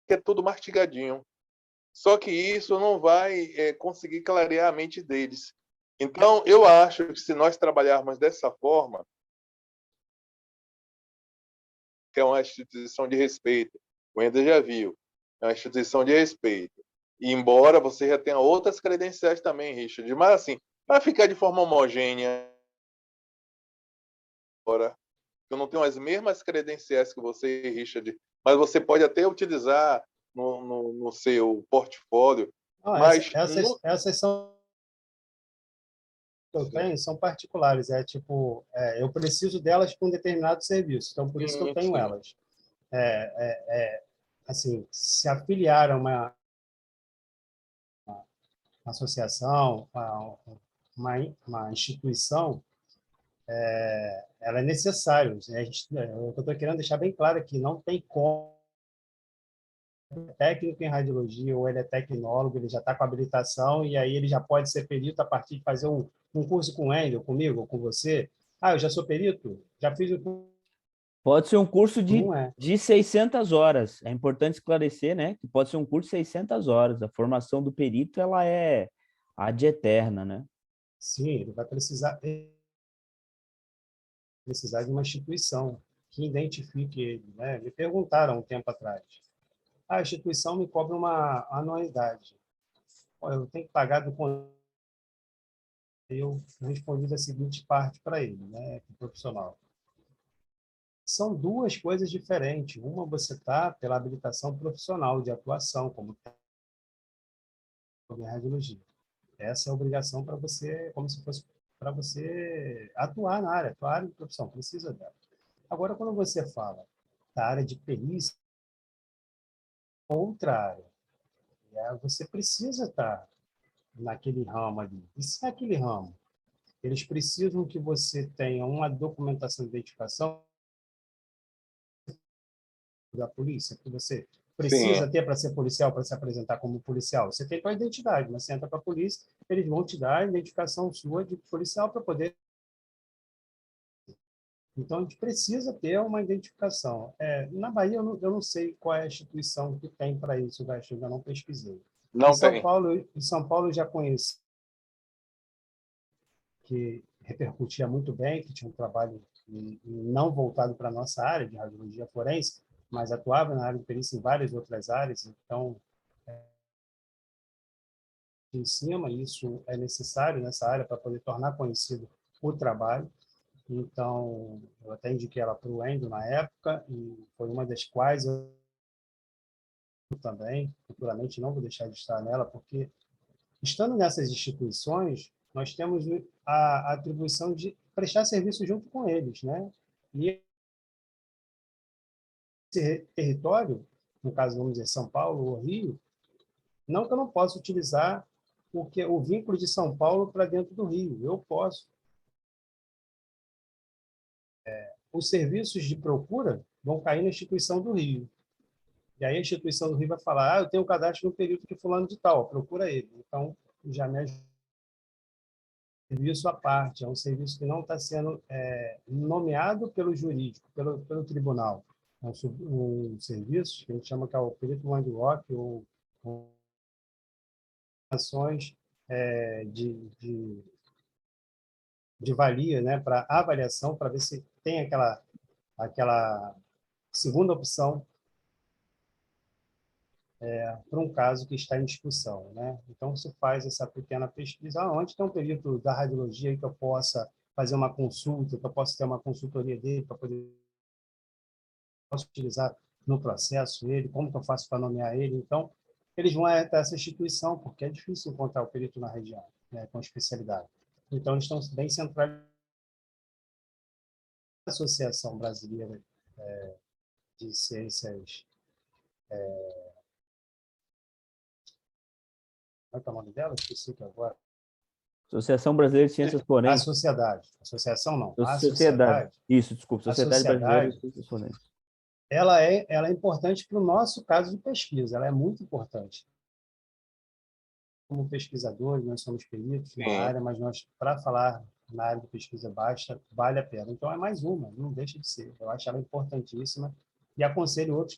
é tudo mastigadinho. Só que isso não vai conseguir clarear a mente deles. Então, eu acho que se nós trabalharmos dessa forma, que é uma instituição de respeito, o Ender já viu, é uma instituição de respeito. E embora você já tenha outras credenciais também, Richard, mas assim, para ficar de forma homogênea, agora, eu não tenho as mesmas credenciais que você, Richard, mas você pode até utilizar no seu portfólio, Não, mas essas são que eu tenho são particulares, tipo, eu preciso delas para um determinado serviço, então por isso que eu tenho sim. elas. Assim, se afiliar a uma associação, uma instituição, ela é necessário. O que eu estou querendo deixar bem claro aqui, não tem como técnico em radiologia ou ele é tecnólogo, ele já está com habilitação e aí ele já pode ser perito a partir de fazer um curso com o Wendel, comigo, ou com você. Ah, eu já sou perito? Já fiz o curso? Pode ser um curso Não é. de 600 horas. É importante esclarecer, né? Que pode ser um curso de 600 horas. A formação do perito, ela é ad eterna, né? Sim, ele vai precisar de uma instituição que identifique ele, né? Me perguntaram um tempo atrás. A instituição me cobra uma anuidade. Pô, eu tenho que pagar do eu respondi da seguinte parte para ele, né, o profissional. São duas coisas diferentes. Uma, você está pela habilitação profissional de atuação, como em radiologia. Essa é a obrigação para você, como se fosse para você atuar na área, atuar em profissão, precisa dela. Agora, quando você fala da área de perícia, outra área, você precisa estar naquele ramo ali. E se é aquele ramo, eles precisam que você tenha uma documentação de identificação da polícia, que você Sim. precisa ter para ser policial, para se apresentar como policial. Você tem tua identidade, mas você entra para a polícia, eles vão te dar a identificação sua de policial para poder. Então, a gente precisa ter uma identificação. Na Bahia, eu não sei qual é a instituição que tem para isso, eu ainda não pesquisei. Não tem. Em São Paulo, eu já conheci que repercutia muito bem, que tinha um trabalho não voltado para a nossa área de radiologia forense, mas atuava na área de perícia em várias outras áreas, então, em cima, isso é necessário nessa área para poder tornar conhecido o trabalho. Então, eu até indiquei ela para o Endo na época, e foi uma das quais eu também, futuramente, não vou deixar de estar nela, porque, estando nessas instituições, nós temos a atribuição de prestar serviço junto com eles, né? E esse território, no caso, vamos dizer, São Paulo ou Rio, não que eu não possa utilizar o vínculo de São Paulo para dentro do Rio, eu posso. Os serviços de procura vão cair na instituição do Rio. E aí a instituição do Rio vai falar, eu tenho um cadastro no período de fulano de tal, procura ele. Então, já me ajuda. Serviço à parte, é um serviço que não está sendo nomeado pelo jurídico, pelo tribunal. É um serviço que a gente chama que é o perito one-rock, ou ações de valia, né, para avaliação, para ver se tem aquela segunda opção para um caso que está em discussão, né? Então, você faz essa pequena pesquisa, onde tem um perito da radiologia que eu possa fazer uma consulta, que eu possa ter uma consultoria dele para poder utilizar no processo ele, como que eu faço para nomear ele. Então, eles vão até essa instituição, porque é difícil encontrar o perito na região, né, com especialidade. Então, eles estão bem centralizados. A Associação Brasileira de Ciências, como é que é o nome dela? Esqueci que agora. Associação Brasileira de Ciências A Forenses. sociedade. Associação não. A Sociedade. sociedade. Isso, desculpa. A Sociedade Brasileira de sociedade, Ciências Forenses. ela é importante para o nosso caso de pesquisa. Ela é muito importante. Como pesquisadores, nós somos peritos na Sim. área, mas nós, para falar na área de pesquisa baixa, vale a pena. Então, é mais uma, não deixa de ser. Eu acho ela importantíssima e aconselho outros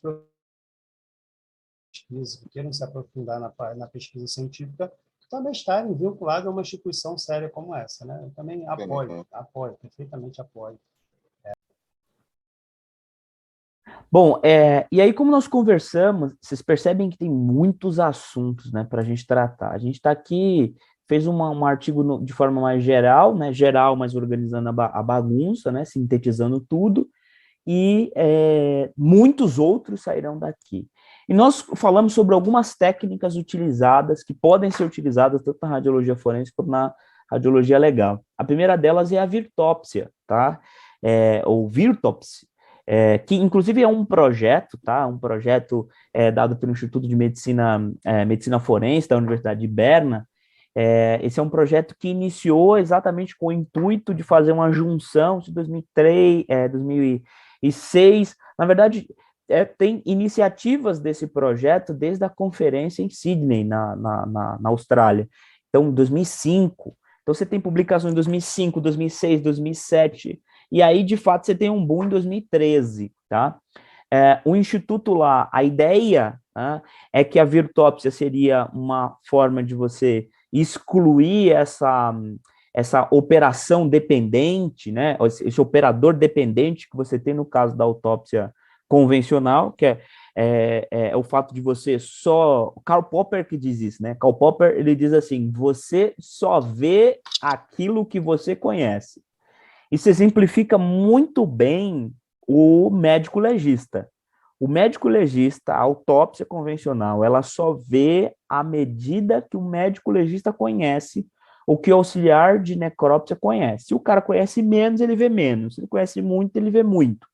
pesquisas que queiram se aprofundar na pesquisa científica também estarem vinculados a uma instituição séria como essa, né? Eu também apoio, perfeitamente apoio. Bom, e aí como nós conversamos, vocês percebem que tem muitos assuntos, né, para a gente tratar. A gente está aqui, fez um artigo de forma mais geral, né, geral, mas organizando a bagunça, né, sintetizando tudo, e muitos outros sairão daqui. E nós falamos sobre algumas técnicas utilizadas, que podem ser utilizadas tanto na radiologia forense quanto na radiologia legal. A primeira delas é a virtópsia, tá? Ou virtópsia, que inclusive é um projeto, tá? Um projeto dado pelo Instituto de Medicina Forense da Universidade de Berna. Esse é um projeto que iniciou exatamente com o intuito de fazer uma junção de 2003, 2006. Na verdade, tem iniciativas desse projeto desde a conferência em Sydney, na Austrália. Então, 2005. Então, você tem publicações em 2005, 2006, 2007, e aí, de fato, você tem um boom em 2013, tá? O Instituto lá, a ideia, né, é que a virtópsia seria uma forma de você excluir essa operação dependente, né, esse operador dependente que você tem no caso da autópsia convencional, que é o fato de você só... Karl Popper que diz isso, né? Karl Popper, ele diz assim, você só vê aquilo que você conhece. Isso exemplifica muito bem o médico legista. O médico legista, a autópsia convencional, ela só vê à medida que o médico legista conhece o que o auxiliar de necrópsia conhece. Se o cara conhece menos, ele vê menos. Se ele conhece muito, ele vê muito.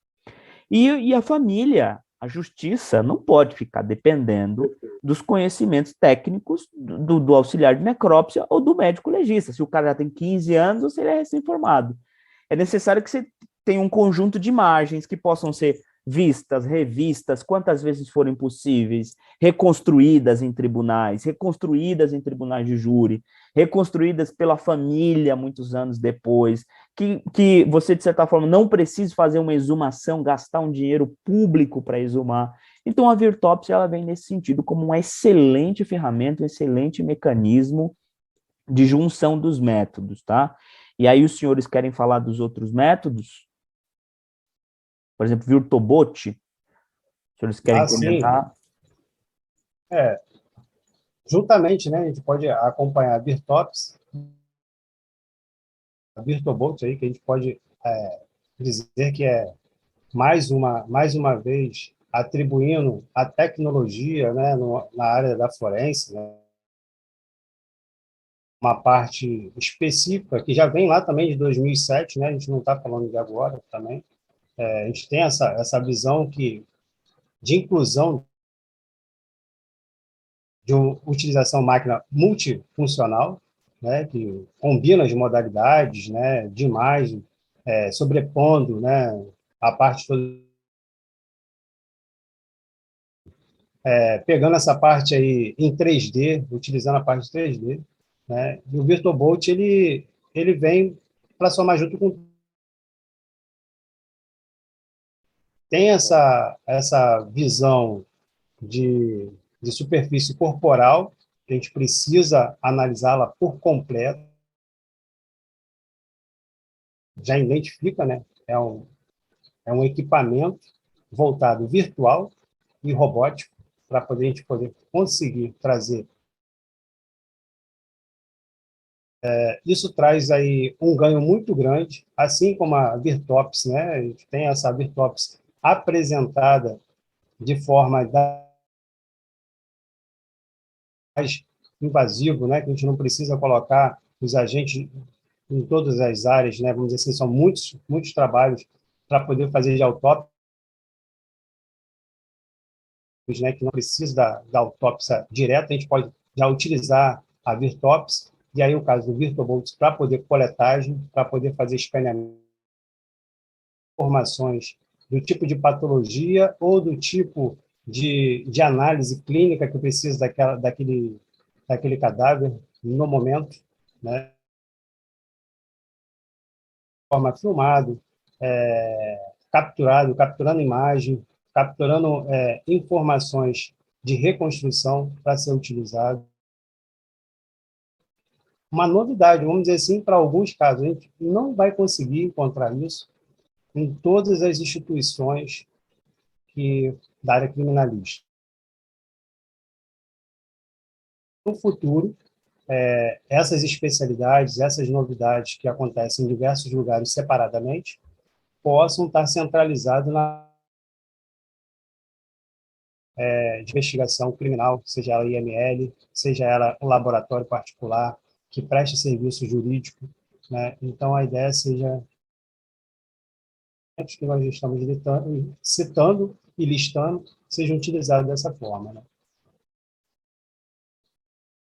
E a família, a justiça, não pode ficar dependendo dos conhecimentos técnicos do auxiliar de necrópsia ou do médico legista. Se o cara já tem 15 anos ou se ele é recém-formado. É necessário que você tenha um conjunto de imagens que possam ser vistas, revistas, quantas vezes forem possíveis, reconstruídas em tribunais de júri, reconstruídas pela família muitos anos depois, que você, de certa forma, não precise fazer uma exumação, gastar um dinheiro público para exumar. Então, a virtópsia, ela vem nesse sentido como uma excelente ferramenta, um excelente mecanismo de junção dos métodos, tá? E aí os senhores querem falar dos outros métodos? Por exemplo, Virtobot? Os senhores querem comentar? Juntamente, né, a gente pode acompanhar a Virtobot aí, que a gente pode dizer que é mais uma vez atribuindo a tecnologia, né, na área da forense, né, uma parte específica que já vem lá também de 2007, né, a gente não está falando de agora também. A gente tem essa visão de inclusão de utilização máquina multifuncional, né, que combina as modalidades, né, de imagem, sobrepondo, né, a parte toda, pegando essa parte aí em 3D, utilizando a parte 3D, né, e o VirtualBolt ele vem para somar junto com... Tem essa visão de superfície corporal, que a gente precisa analisá-la por completo, já identifica, né? É um equipamento voltado virtual e robótico para a gente poder conseguir trazer. Isso traz aí um ganho muito grande, assim como a Virtops, né? A gente tem essa Virtops apresentada de forma mais invasivo, né? Que a gente não precisa colocar os agentes em todas as áreas, né? Vamos dizer assim, são muitos trabalhos para poder fazer de autópsia, né? Que não precisa da autópsia direta, a gente pode já utilizar a Virtops, e aí o caso do VirtualBolt para poder coletagem, para poder fazer escaneamento, informações do tipo de patologia ou do tipo de análise clínica que precisa daquele cadáver no momento, né? Forma filmado, capturando imagem, capturando informações de reconstrução para ser utilizado. uma novidade, vamos dizer assim, para alguns casos. A gente não vai conseguir encontrar isso em todas as instituições da área criminalística. No futuro, essas especialidades, essas novidades que acontecem em diversos lugares separadamente, possam estar centralizadas na de investigação criminal, seja ela IML, seja ela um laboratório particular que preste serviço jurídico, né? Então, a ideia seja que nós estamos citando e listando sejam utilizados dessa forma, né?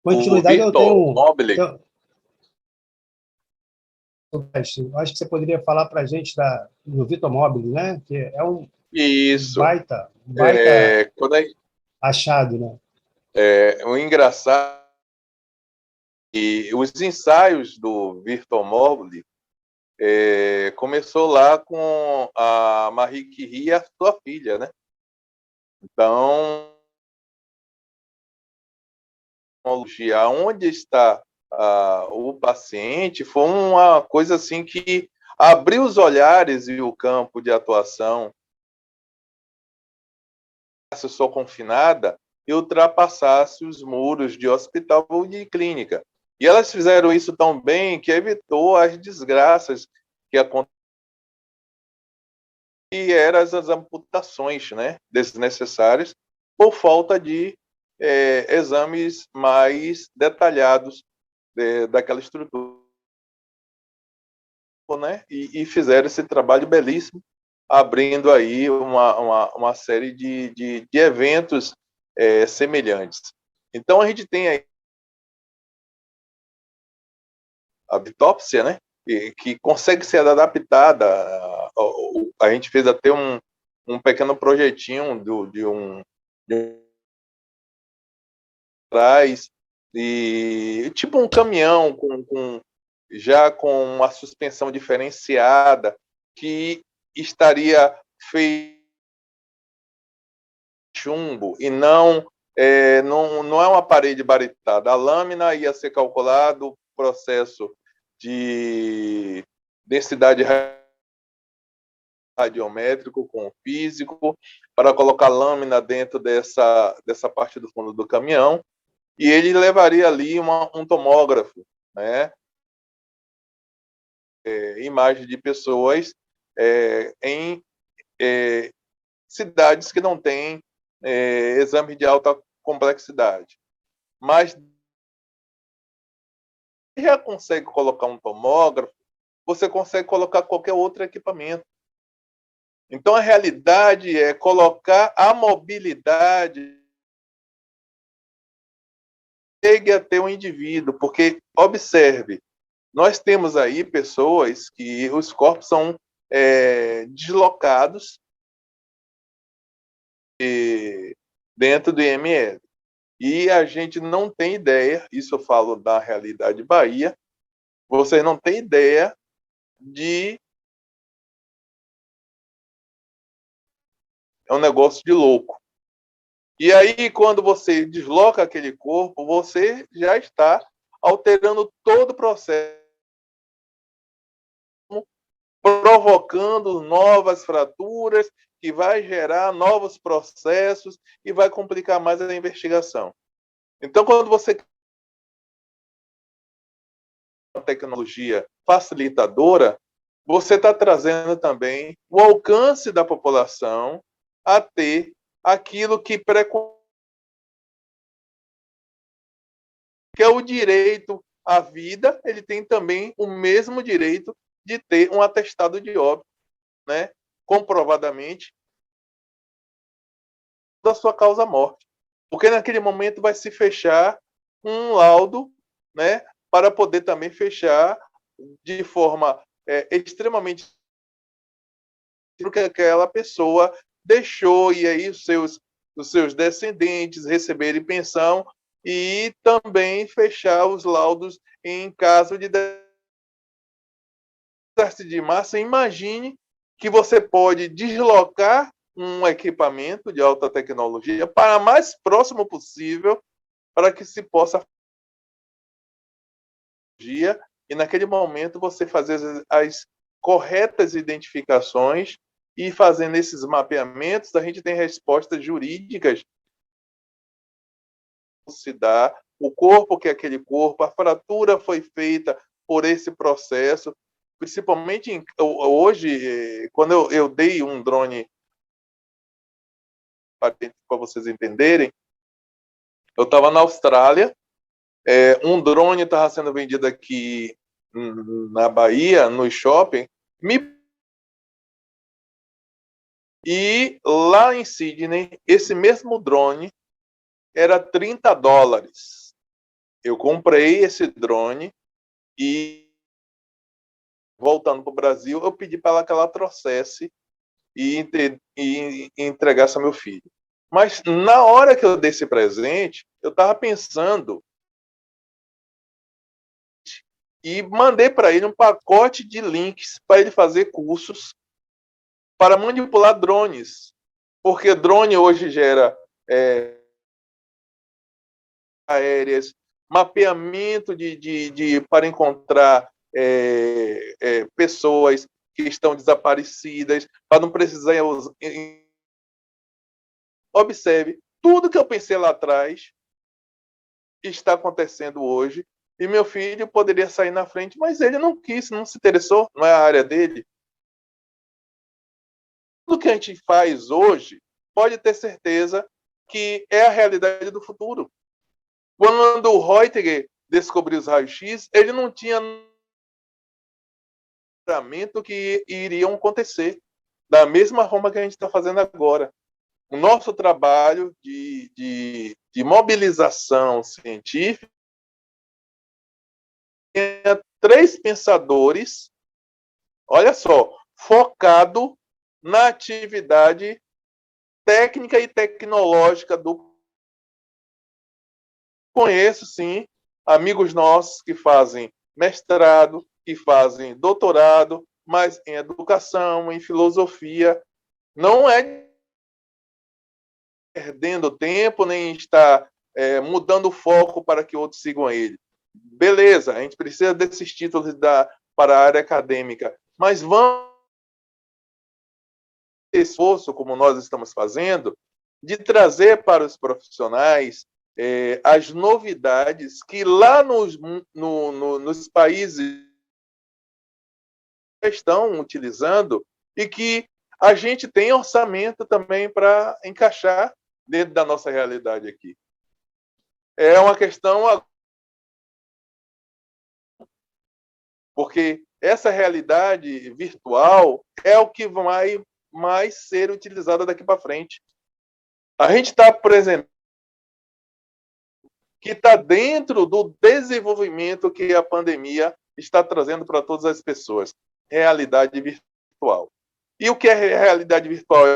O Continuidade, eu Vitor Mobile, acho que você poderia falar para a gente do Vitor Mobile, né? Que é um isso. baita Quando achado, né? o engraçado e os ensaios do Vitor Mobile começou lá com a Marie Curie e a sua filha, né? Então, onde está o paciente foi uma coisa assim que abriu os olhares e o campo de atuação só confinada e ultrapassasse os muros de hospital ou de clínica. E elas fizeram isso tão bem que evitou as desgraças que aconteceram, e eram as amputações, né, desnecessárias por falta de exames mais detalhados daquela estrutura, né? E fizeram esse trabalho belíssimo, abrindo aí uma série de eventos semelhantes. Então, a gente tem aí a bitópsia, né? Que consegue ser adaptada. A gente fez até um pequeno projetinho de um atrás, e tipo um caminhão já com uma suspensão diferenciada, que estaria feito de chumbo e não é uma parede baritada. A lâmina ia ser calculado o processo de densidade radiométrico com o físico para colocar lâmina dentro dessa parte do fundo do caminhão, e ele levaria ali um tomógrafo, né? Imagem de pessoas em cidades que não têm exame de alta complexidade. Mas já consegue colocar um tomógrafo, você consegue colocar qualquer outro equipamento. Então, a realidade é colocar a mobilidade chegue a ter um indivíduo, porque, observe, nós temos aí pessoas que os corpos são deslocados dentro do IML. E a gente não tem ideia, isso eu falo da realidade Bahia, vocês não têm ideia de... É um negócio de louco. E aí, quando você desloca aquele corpo, você já está alterando todo o processo, provocando novas fraturas, que vai gerar novos processos e vai complicar mais a investigação. Então, quando você tem uma tecnologia facilitadora, você está trazendo também o alcance da população a ter aquilo que é o direito à vida. Ele tem também o mesmo direito de ter um atestado de óbito, né, comprovadamente, da sua causa-morte. Porque naquele momento vai se fechar um laudo, né, para poder também fechar de forma extremamente que aquela pessoa deixou, e aí os seus descendentes receberem pensão, e também fechar os laudos em caso de desastre de massa. Imagine que você pode deslocar um equipamento de alta tecnologia para mais próximo possível, para que se possa e naquele momento você fazer as corretas identificações e fazendo esses mapeamentos, a gente tem respostas jurídicas se dá, o corpo que é aquele corpo, a fratura foi feita por esse processo, principalmente hoje, quando eu dei um drone para vocês entenderem, eu estava na Austrália, um drone estava sendo vendido aqui na Bahia, no shopping, e lá em Sydney, esse mesmo drone era $30. Eu comprei esse drone e, voltando para o Brasil, eu pedi para ela que ela trouxesse e entregasse ao meu filho. Mas na hora que eu dei esse presente, eu estava pensando e mandei para ele um pacote de links para ele fazer cursos para manipular drones. Porque drone hoje gera aéreas, mapeamento para encontrar pessoas que estão desaparecidas, para não precisar... Observe, tudo que eu pensei lá atrás está acontecendo hoje, e meu filho poderia sair na frente, mas ele não quis, não se interessou, não é a área dele. Tudo que a gente faz hoje, pode ter certeza que é a realidade do futuro. Quando o Reuther descobriu os raios-x, ele não tinha que iriam acontecer da mesma forma que a gente está fazendo agora. O nosso trabalho de mobilização científica tem 3 pensadores, olha só, focado na atividade técnica e tecnológica do... Conheço, sim, amigos nossos que fazem mestrado, que fazem doutorado, mas em educação, em filosofia. Não é perdendo tempo, nem está mudando o foco para que outros sigam ele. Beleza, a gente precisa desses títulos para a área acadêmica, mas vamos ter esforço, como nós estamos fazendo, de trazer para os profissionais as novidades que lá nos países estão utilizando e que a gente tem orçamento também para encaixar dentro da nossa realidade aqui. É uma questão... Porque essa realidade virtual é o que vai mais ser utilizada daqui para frente. A gente está apresentando que está dentro do desenvolvimento que a pandemia está trazendo para todas as pessoas. Realidade virtual. E o que é realidade virtual?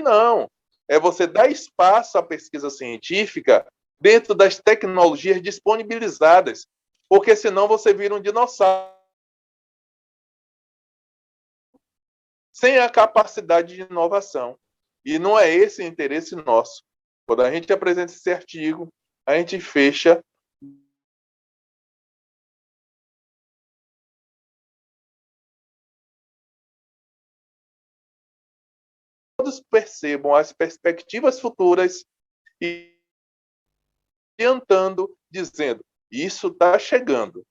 Não. É você dar espaço à pesquisa científica dentro das tecnologias disponibilizadas, porque senão você vira um dinossauro sem a capacidade de inovação. E não é esse o interesse nosso. Quando a gente apresenta esse artigo, a gente fecha todos percebam as perspectivas futuras e adiantando, dizendo, isso está chegando.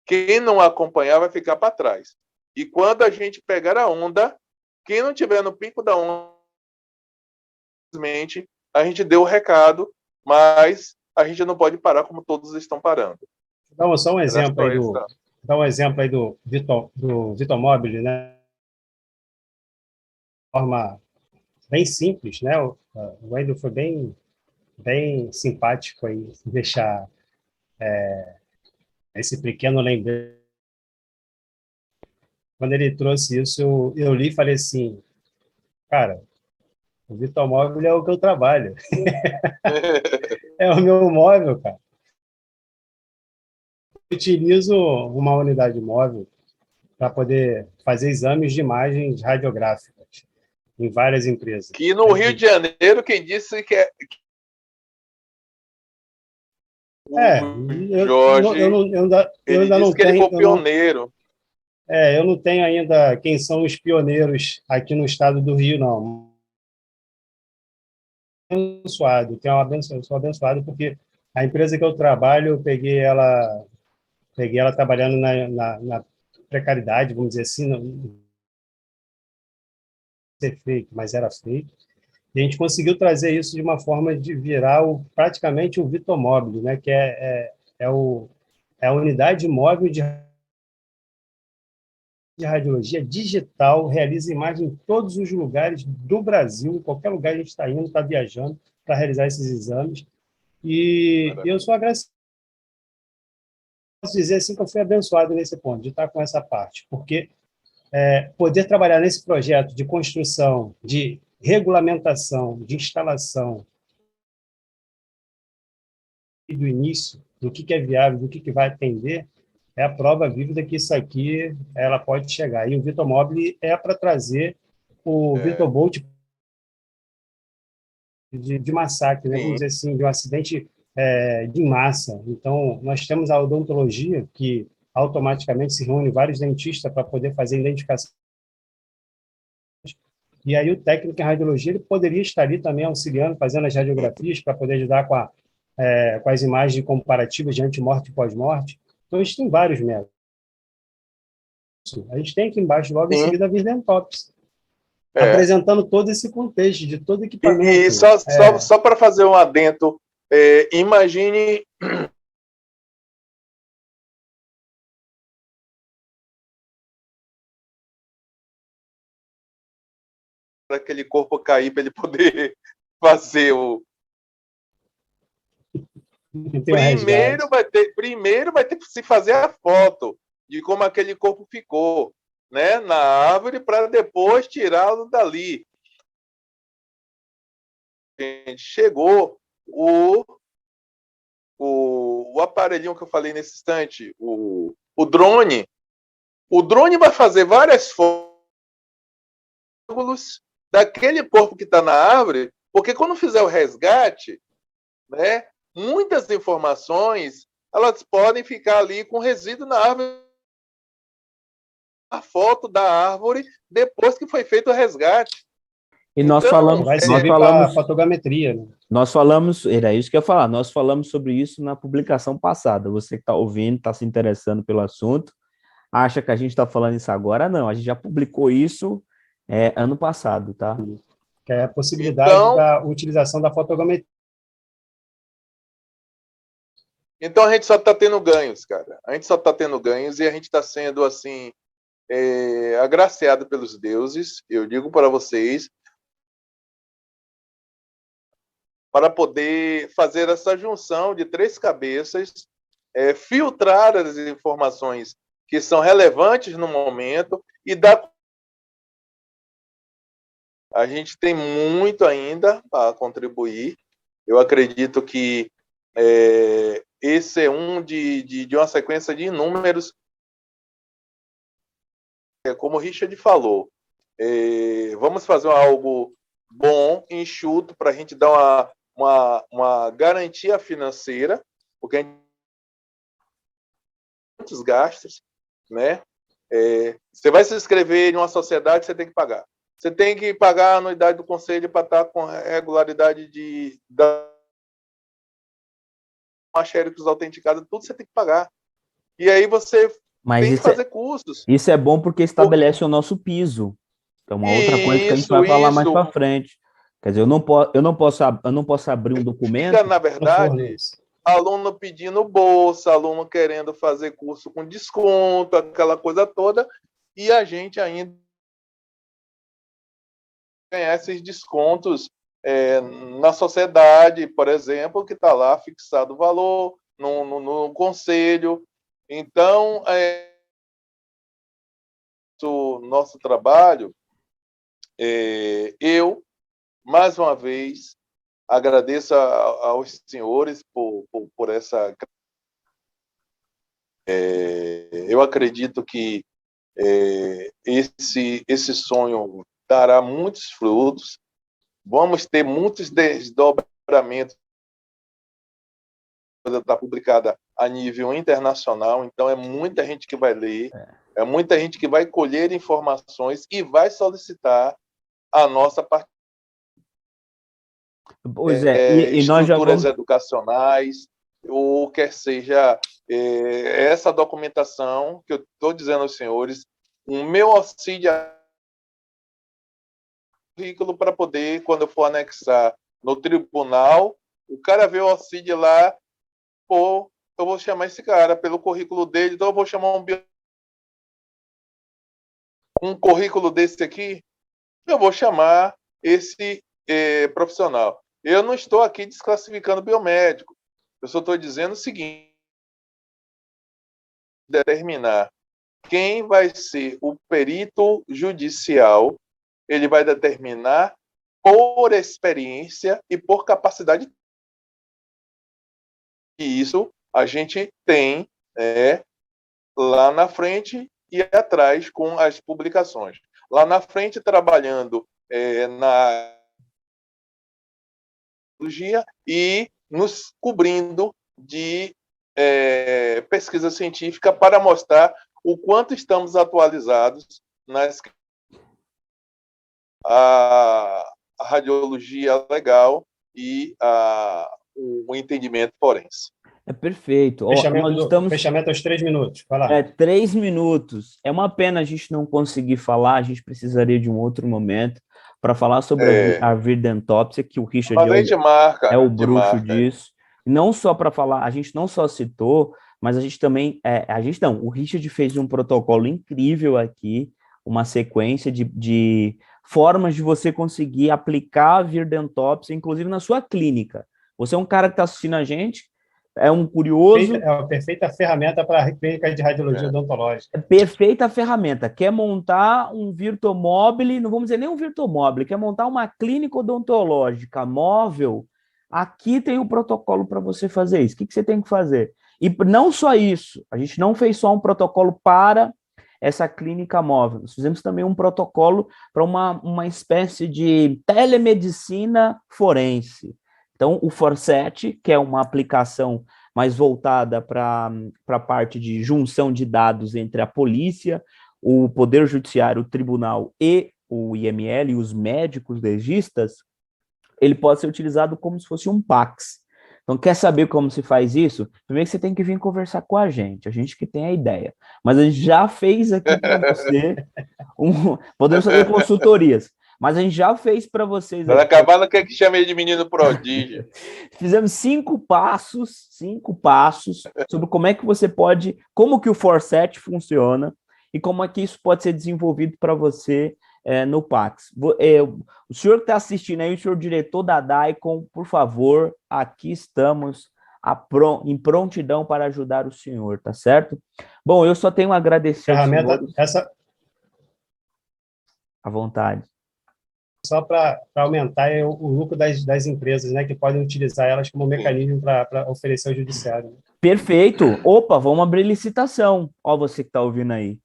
Quem não acompanhar vai ficar para trás. E quando a gente pegar a onda, quem não estiver no pico da onda, a gente deu o recado, mas a gente não pode parar como todos estão parando. Dá só um exemplo aí do Vitomobile, né? De forma bem simples, né? O Wendel foi bem simpático aí, deixar esse pequeno lembrete. Quando ele trouxe isso, eu li e falei assim, cara, o Vitomóvel é o que eu trabalho. É o meu móvel, cara. Eu utilizo uma unidade móvel para poder fazer exames de imagens radiográficas em várias empresas. Que no Rio de Janeiro, quem disse que Jorge, eu ele ainda disse não que ele tenho, foi pioneiro. eu não tenho ainda quem são os pioneiros aqui no estado do Rio, não. Abençoado, eu sou abençoado porque a empresa que eu trabalho, eu peguei ela trabalhando na precariedade, vamos dizer assim, não ser feito, mas era feito. E a gente conseguiu trazer isso de uma forma de virar praticamente o Vitomóvel, né? Que é a unidade móvel de radiologia digital, realiza imagem em todos os lugares do Brasil, em qualquer lugar a gente está indo, está viajando para realizar esses exames. E eu sou agradecido, posso dizer assim, que eu fui abençoado nesse ponto, de estar com essa parte, porque poder trabalhar nesse projeto de construção, de regulamentação, de instalação, do início, do que é viável, do que vai atender, é a prova vívida que isso aqui ela pode chegar. E o Vitomóvel é para trazer o Vitobolt de massacre, né? Vamos Sim. dizer assim, de um acidente de massa. Então, nós temos a odontologia, que automaticamente se reúne vários dentistas para poder fazer identificação. E aí o técnico em radiologia ele poderia estar ali também auxiliando, fazendo as radiografias para poder ajudar com as imagens comparativas de antemorte e pós-morte. Então, a gente tem vários métodos. A gente tem aqui embaixo, logo em Sim. seguida, a Visdentops, apresentando todo esse contexto de todo equipamento. E só para fazer um adendo, imagine para aquele corpo cair para ele poder fazer o. Primeiro vai ter que se fazer a foto de como aquele corpo ficou, né, na árvore, para depois tirá-lo dali. Chegou o aparelhinho que eu falei nesse instante, o drone. O drone vai fazer várias fotos daquele corpo que está na árvore, porque quando fizer o resgate, né, muitas informações elas podem ficar ali com resíduo na árvore, a foto da árvore depois que foi feito o resgate. E nós falamos, vai servir para fotogrametria, né? Nós falamos, era isso que eu ia falar, nós falamos sobre isso na publicação passada. Você que está ouvindo, está se interessando pelo assunto, acha que a gente está falando isso agora? Não, a gente já publicou isso ano passado, tá? Que é a possibilidade da utilização da fotogrametria. Então a gente só está tendo ganhos, cara. A gente só está tendo ganhos e a gente está sendo assim agraciado pelos deuses. Eu digo para vocês, para poder fazer essa junção de três cabeças, filtrar as informações que são relevantes no momento e dar. A gente tem muito ainda para contribuir. Eu acredito que esse é um de uma sequência de inúmeros. Como o Richard falou, vamos fazer algo bom, enxuto, para a gente dar uma garantia financeira, porque a gente tem muitos gastos, né? Você vai se inscrever em uma sociedade, você tem que pagar. Você tem que pagar a anuidade do conselho para estar com regularidade da xericos autenticados, tudo você tem que pagar. E aí você tem que fazer cursos. Isso é bom porque estabelece o nosso piso. É uma outra coisa que a gente vai falar mais para frente. Quer dizer, eu não posso abrir um documento. Fica, na verdade, aluno pedindo bolsa, aluno querendo fazer curso com desconto, aquela coisa toda, e a gente ainda ganhar esses descontos na sociedade, por exemplo, que está lá fixado o valor no conselho. Então, nosso trabalho, eu, mais uma vez, agradeço aos senhores por essa. Eu acredito que esse sonho dará muitos frutos. Vamos ter muitos desdobramentos está publicada a nível internacional, então é muita gente que vai ler, é muita gente que vai colher informações e vai solicitar a nossa participação. Pois é, e nós já Estruturas vamos... educacionais, ou quer seja, essa documentação que eu estou dizendo aos senhores, o meu auxílio currículo para poder, quando eu for anexar no tribunal, o cara vê o auxílio lá, pô, eu vou chamar esse cara pelo currículo dele, então eu vou chamar um currículo desse aqui, eu vou chamar esse profissional. Eu não estou aqui desclassificando biomédico, eu só estou dizendo o seguinte: determinar quem vai ser o perito judicial, ele vai determinar por experiência e por capacidade. E isso a gente tem lá na frente e atrás com as publicações. Lá na frente, trabalhando na tecnologia e nos cobrindo de pesquisa científica para mostrar o quanto estamos atualizados a radiologia legal e o entendimento forense. É perfeito. Fechamento aos 3 minutos. Vai lá. 3 minutos. É uma pena a gente não conseguir falar, a gente precisaria de um outro momento para falar sobre a virdentópsia, que o Richard é o bruxo disso. Não só para falar, a gente não só citou, mas a gente também, o Richard fez um protocolo incrível aqui, uma sequência de formas de você conseguir aplicar a virdentópsia, inclusive na sua clínica. Você é um cara que está assistindo a gente, é um curioso... É uma perfeita ferramenta para a clínica de radiologia odontológica. É perfeita ferramenta. Quer montar um virtuomóvel, não vamos dizer nem um virtuomóvel, quer montar uma clínica odontológica móvel, aqui tem o protocolo para você fazer isso. O que você tem que fazer? E não só isso, a gente não fez só um protocolo para essa clínica móvel, nós fizemos também um protocolo para uma espécie de telemedicina forense. Então, o Forset, que é uma aplicação mais voltada para a parte de junção de dados entre a polícia, o Poder Judiciário, o Tribunal e o IML, e os médicos legistas, ele pode ser utilizado como se fosse um PAX. Então, quer saber como se faz isso? Primeiro que você tem que vir conversar com a gente que tem a ideia. Mas a gente já fez aqui para você, podemos fazer consultorias, mas a gente já fez para vocês. Vai acabar no que chamei de menino prodígio. Fizemos 5 passos sobre como é que você pode, como que o Forset funciona e como é que isso pode ser desenvolvido para você no Pax. O senhor que está assistindo aí, o senhor diretor da DAICOM, por favor, aqui estamos em prontidão para ajudar o senhor, tá certo? Bom, eu só tenho a agradecer aos senhores. À vontade. Só para aumentar o lucro das empresas, né, que podem utilizar elas como mecanismo para oferecer ao judiciário. Perfeito. Opa, vamos abrir licitação. Ó, você que está ouvindo aí.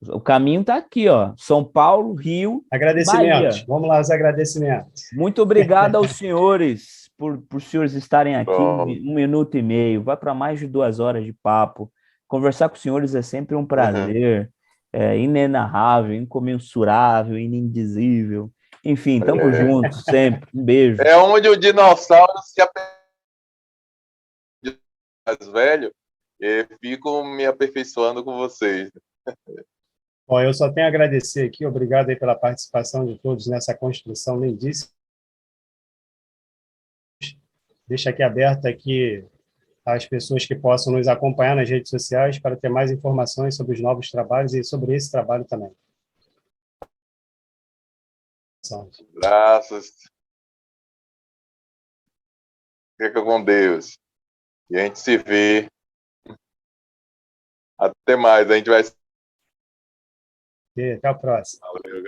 O caminho está aqui, ó. São Paulo, Rio, agradecimentos. Bahia. Vamos lá, os agradecimentos. Muito obrigado aos senhores por senhores estarem aqui 1 minuto e meio. Vai para mais de 2 horas de papo. Conversar com os senhores é sempre um prazer. Inenarrável, incomensurável, inindizível. Enfim, tamo junto sempre. Um beijo. É onde o dinossauro se mais velho, fico me aperfeiçoando com vocês. Bom, eu só tenho a agradecer aqui, obrigado aí pela participação de todos nessa construção lindíssima. Deixa aqui aberto aqui as pessoas que possam nos acompanhar nas redes sociais para ter mais informações sobre os novos trabalhos e sobre esse trabalho também. Graças. Fica com Deus. E a gente se vê. Até mais. A gente vai... Até a próxima. Valeu,